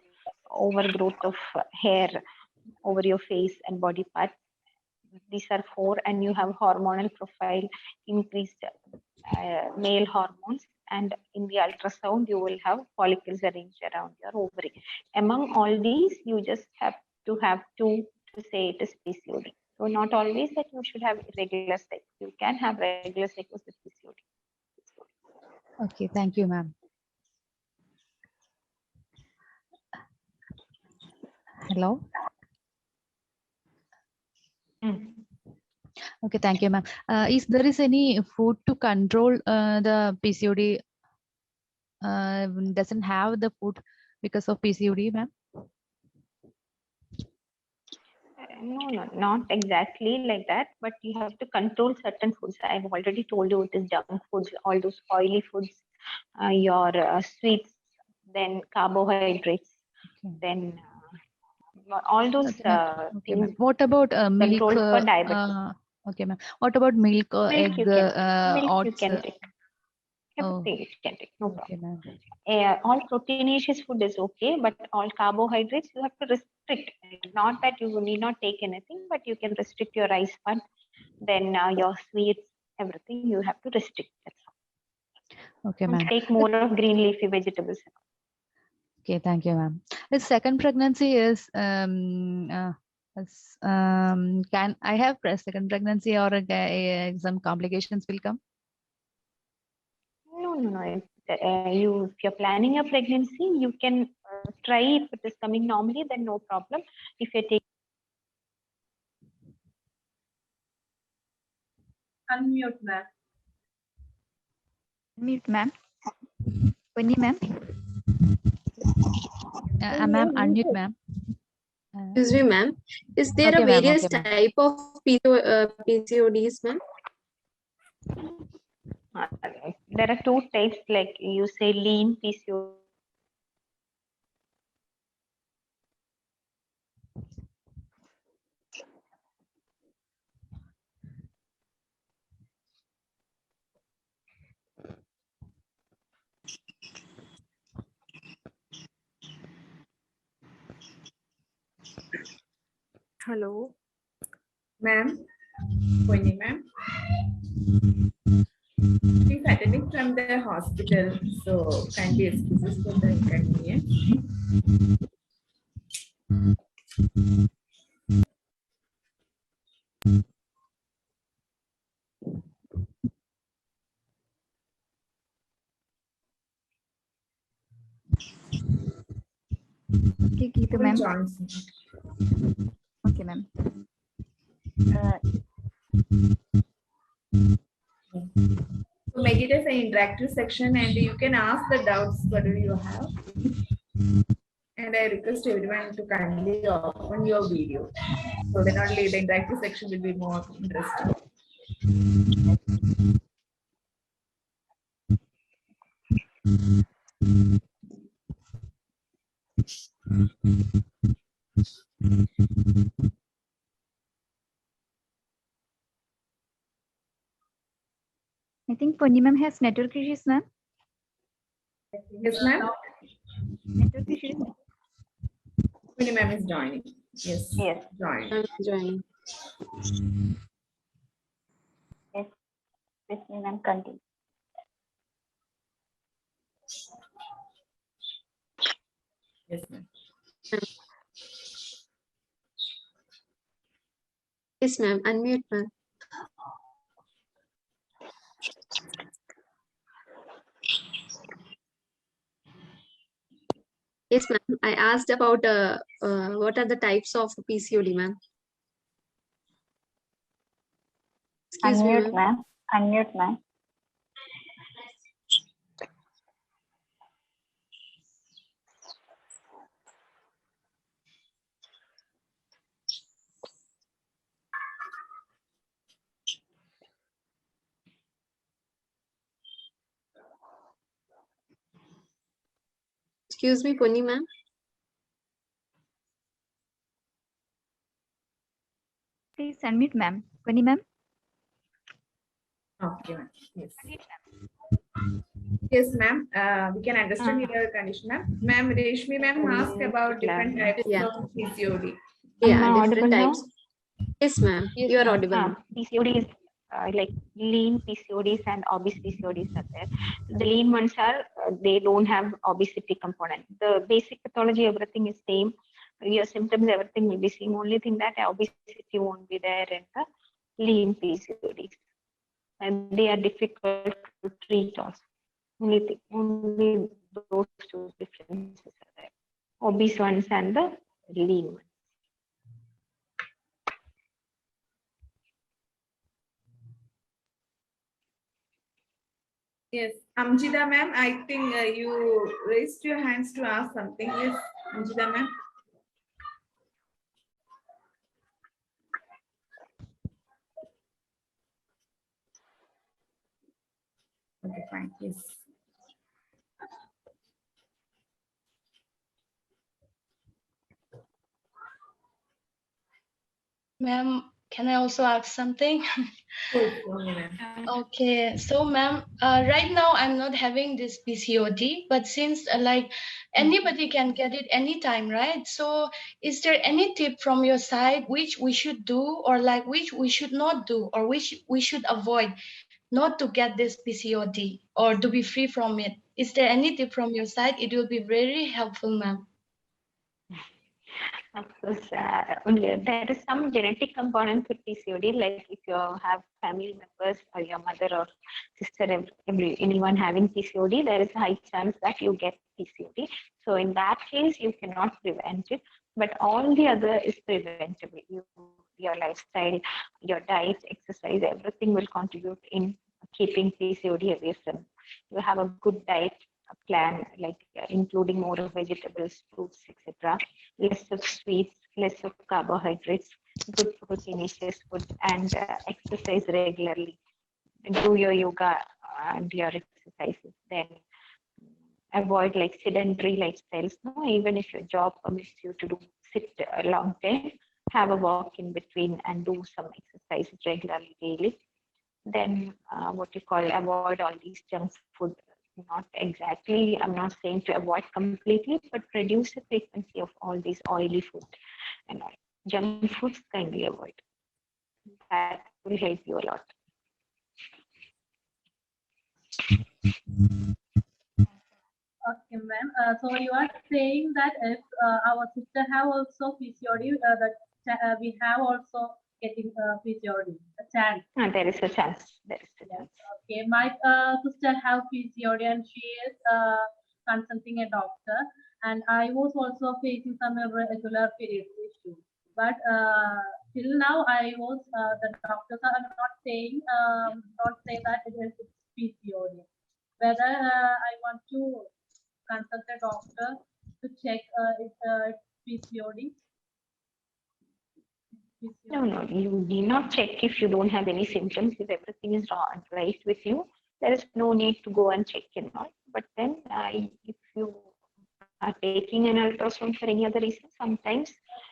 overgrowth of hair over your face and body parts. These are 4, and you have hormonal profile, increased male hormones, and in the ultrasound you will have follicles arranged around your ovary. Among all these, you just have to have 2 to say it is PCOD. So not always that you should have irregular cycles. You can have regular cycles with PCOD. Okay, thank you, ma'am. Hello. Okay, thank you, ma'am. Is there any food to control the PCOD? Doesn't have the food because of PCOD, ma'am? No, not exactly like that. But you have to control certain foods. I've already told you it is junk foods, all those oily foods, your sweets, then carbohydrates, then all those things. What about milk? Control for diabetes. Okay, ma'am. What about milk or Milk egg? you can, milk you Oats? can take. Everything you can take, no Okay, problem. ma'am. All proteinaceous food is okay, but all carbohydrates you have to restrict. Not that you need not take anything, but you can restrict your rice part, then your sweets, everything you have to restrict. That's all. Okay, and ma'am. take more of green leafy vegetables. Okay, thank you, ma'am. The second pregnancy is can I have second pregnancy or some complications will come? No. If you're planning a pregnancy, you can try. If it is coming normally, then no problem. If you're taking Unmute, ma'am. Unmute, ma'am. Winnie, ma'am. Ma'am, unmute, ma'am. Excuse me, ma'am. Is there Okay, a ma'am, various okay, ma'am. type of PCODs, ma'am? there are 2 types, like you say lean PCOD. Hello, ma'am. Winnie, ma'am. She's attending from the hospital, so kindly excuse us for the inconvenience. Okay, Geeta Will ma'am. join soon. Okay, ma'am. So make it as an interactive section and you can ask the doubts whatever you have. And I request everyone to kindly open your video. So then only the interactive section will be more interesting. I think Ponni ma'am has network issues, ma'am. Yes, ma'am. Network issues. Mini ma'am is joining. Yes. Yes. Join. I'm joining. Yes. Please, ma'am, continue. Yes, ma'am. Yes, ma'am. Unmute, ma'am. Yes, ma'am. I asked about what are the types of PCOD, ma'am? Excuse me, Unmute, ma'am. ma'am. Unmute, ma'am. Excuse me, Ponni, ma'am. Please unmute, ma'am. Ponni ma'am. Okay, ma'am. Yes. Yes, ma'am. We can understand your condition, ma'am. Ma'am, Reshmi ma'am asked about different types Yeah. of PCOD. Yeah, Am I different audible now? types. Yes, ma'am. Yes, You are ma'am. audible. ma'am. PCOD is like lean PCODs and obese PCODs are there. The lean ones are they don't have obesity component. The basic pathology, everything is same. Your symptoms, everything will be same. Only thing that obesity won't be there in the lean PCODs, and they are difficult to treat also. Only those two differences are there. Obese ones and the lean ones. Yes, Amjida ma'am, I think you raised your hands to ask something. Yes, Amjida ma'am. Okay, fine. Yes. Ma'am, can I also ask something? Yes, only ma'am. Okay, so ma'am, right now I'm not having this PCOD, but since like anybody can get it anytime, right? So is there any tip from your side which we should do, or like which we should not do, or which we should avoid not to get this PCOD or to be free from it? Is there any tip from your side? It will be very helpful, ma'am. Of course, there is some genetic component to PCOD, like if you have family members or your mother or sister, anyone having PCOD, there is a high chance that you get PCOD. So in that case, you cannot prevent it, but all the other is preventable. Your lifestyle, your diet, exercise, everything will contribute in keeping PCOD away from. You have a good diet plan, like including more of vegetables, fruits, etc. Less of sweets, less of carbohydrates, good proteinaceous food, and exercise regularly. Do your yoga and your exercises. Then avoid like sedentary lifestyles. No, even if your job permits you to sit a long time, have a walk in between and do some exercises regularly daily. Then what you call avoid all these junk food. Not exactly, I'm not saying to avoid completely, but reduce the frequency of all these oily food and all. Junk foods kindly avoid. That will help you a lot. Okay, ma'am. So you are saying that if our sister have also PCOD, that we have also getting PCOD, a chance. There is a chance. There is a chance. Okay, my sister have PCOD and she is consulting a doctor. and I was also facing some irregular periods issue. But till now, the doctors are not saying, not say that it is PCOD. Whether I want to consult a doctor to check if it's PCOD. No, no, you need not check if you don't have any symptoms. If everything is right with you, there is no need to go and check and all. But then, if you are taking an ultrasound for any other reason, sometimes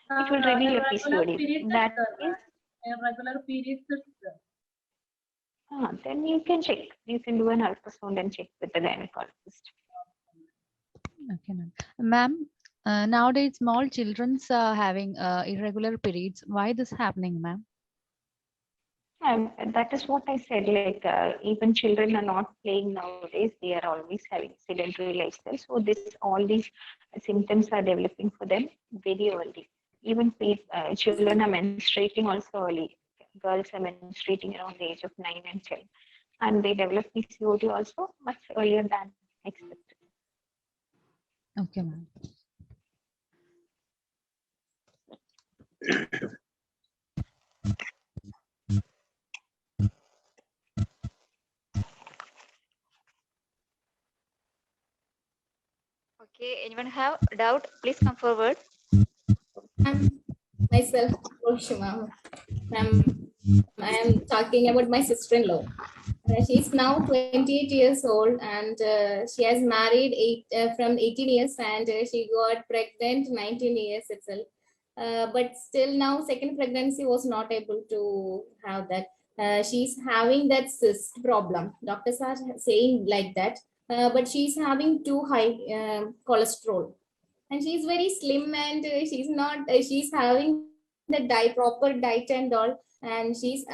it will reveal your PCOD. That is irregular periods. Then you can check. You can do an ultrasound and check with the gynecologist. Okay, ma'am. Nowadays, small children are having irregular periods. Why this happening, ma'am? That is what I said. Like even children are not playing nowadays. They are always having sedentary lifestyle. So all these symptoms are developing for them very early. Even children are menstruating also early. Girls are menstruating around the age of 9 and 10, and they develop PCOD also much earlier than expected. Okay, ma'am. Okay, anyone have doubt? Please come forward. Myself, Shima. I am talking about my sister-in-law. She's now 28 years old, and she has married from 18 years, and she got pregnant 19 years itself. But still now second pregnancy was not able to have that. She's having that cyst problem. Doctors are saying like that, but she's having too high cholesterol, and she's very slim, and she's having the proper diet and all, and she's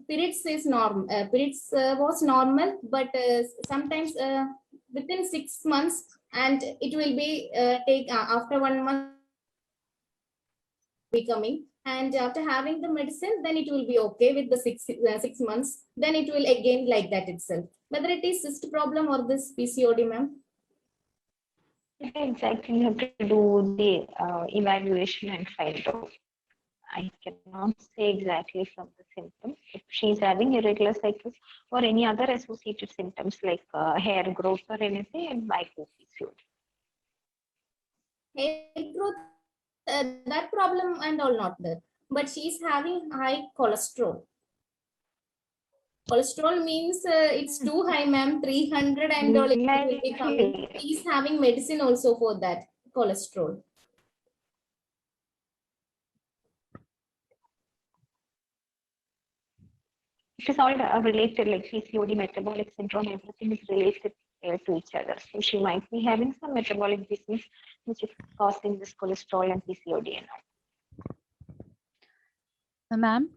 periods is normal. Periods was normal, but sometimes within 6 months, and it will be take after 1 month becoming, and after having the medicine, then it will be okay with the 6 months, then it will again like that itself. Whether it is cyst problem or this PCOD, ma'am? Exactly, you have to do the evaluation and find out. I cannot say exactly from the symptoms. If she's having irregular cycles or any other associated symptoms like hair growth or anything, it might be PCOD. Hair growth, that problem and all not there, but she's having high cholesterol. Cholesterol means it's too high, ma'am. 300 and all it will be coming. She's having medicine also for that cholesterol. It is all related, like PCOD, metabolic syndrome, everything is related to each other. So she might be having some metabolic disease which is causing this cholesterol and PCOD and all. Ma'am.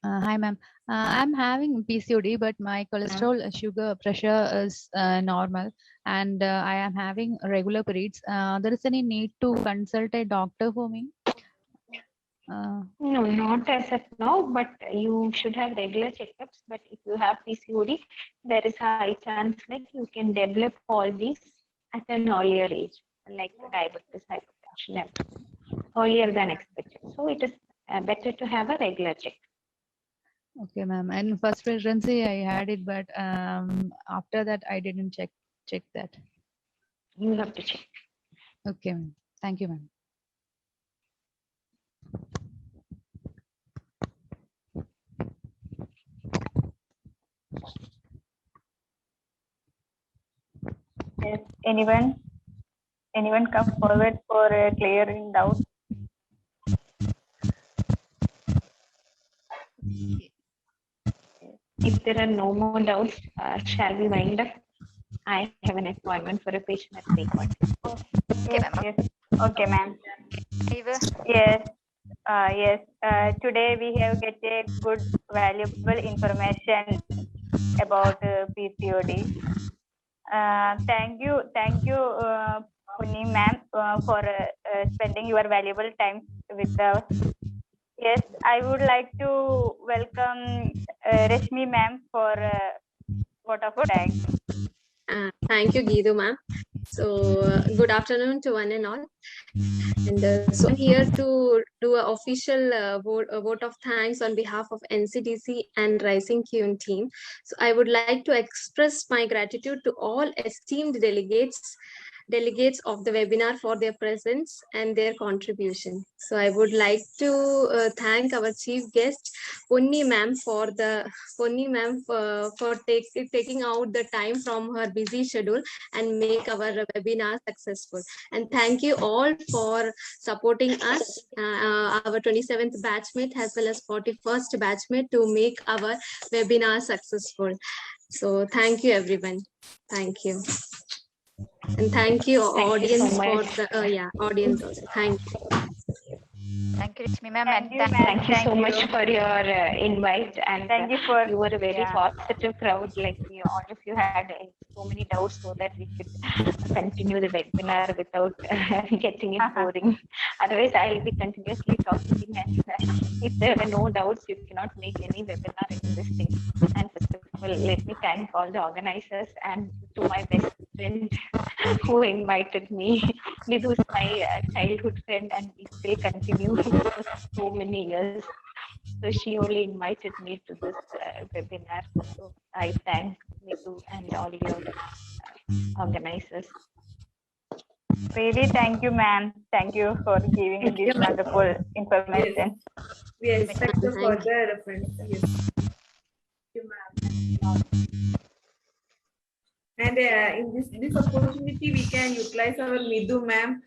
Hi, ma'am. I'm having PCOD, but my cholesterol, sugar, pressure is normal, and I am having regular periods. There is any need to consult a doctor for me? No, not as of now, but you should have regular checkups. But if you have PCOD, there is a high chance like you can develop all these at an earlier age, like diabetes, hypertension, earlier than expected. So it is better to have a regular check. Okay, ma'am. And first pregnancy I had it, but after that I didn't check that. You have to check. Okay, ma'am. Thank you, ma'am. Yes, anyone come forward for clearing doubt? If there are no more doubts, shall we wind up? I have an appointment for a patient at 3:40. Okay, ma'am. Yes. Okay, ma'am. Yes. Yes. Today we have get a good, valuable information about PCOD. Thank you, Puni ma'am, for spending your valuable time with us. Yes, I would like to welcome Rashmi ma'am for vote of thanks. Thank you, Geetu ma'am. So good afternoon to one and all. And so I'm here to do an official vote of thanks on behalf of NCDC and Rising Queen team. So I would like to express my gratitude to all esteemed delegates of the webinar for their presence and their contribution. So I would like to thank our chief guest, Ponni ma'am, for taking out the time from her busy schedule and make our webinar successful. And thank you all for supporting us, our 27th batchmate as well as 41st batchmate, to make our webinar successful. So thank you everyone. Thank you. And thank you audience so for much. the audience also. Thank you. Thank you, Rishmi ma'am. Thank you, And ma'am. Thank you so Thank much you. for your invite, and Thank you for you were a very yeah. positive crowd. Like all of you had so many doubts, so that we could continue the webinar without getting it boring. Otherwise, I'll be continuously talking, and if there are no doubts, you cannot make any webinar in this thing. And first of all, let me thank all the organizers and to my best friend who invited me. Nidhu is my childhood friend, and we still continue for so many years. So she only invited me to this webinar. So I thank Nidhu and all your organizers. Really, thank you, ma'am. Thank you for giving Thank this you. wonderful information. We expect the Thank you. further reference. Yes. Thank you, ma'am. And in this opportunity, we can utilize our Midhu ma'am.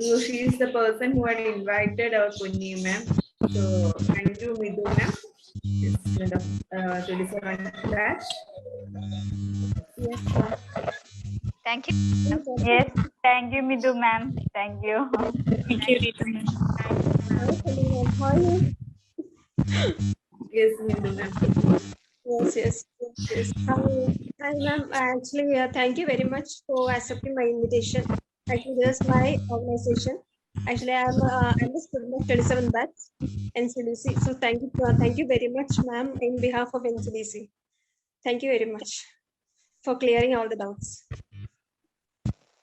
So she is the person who had invited our Punni ma'am. So thank you, Midhu ma'am. It's the 27 batch. Yes, ma'am. thank you. Yes, thank you, Midhu ma'am. Thank you. Thank you, Rita ma'am. Hi, Sunil ma'am. How are you? Yes, Midhu ma'am. Yes. Hi, ma'am. Actually, thank you very much for accepting my invitation. Actually, this is my organization. Actually, I'm the student of 27 batch NCDC. So thank you very much, ma'am, in behalf of NCDC. Thank you very much for clearing all the doubts.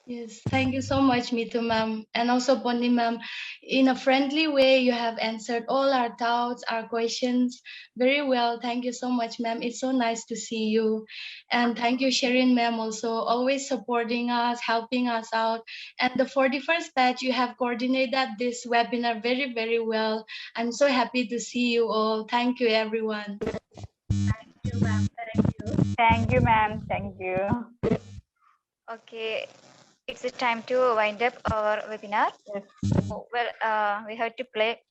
Yes, thank you so much, Mitu ma'am, and also Ponni ma'am. In a friendly way, you have answered all our doubts, our questions very well. Thank you so much, ma'am. It's so nice to see you. And thank you, Sharon ma'am, also always supporting us, helping us out. And the 41st batch, you have coordinated this webinar very, very well. I'm so happy to see you all. Thank you, everyone. Thank you, ma'am. Thank you. Thank you, ma'am. Thank you. Okay, it's the time to wind up our webinar. Yes. Well, we have to play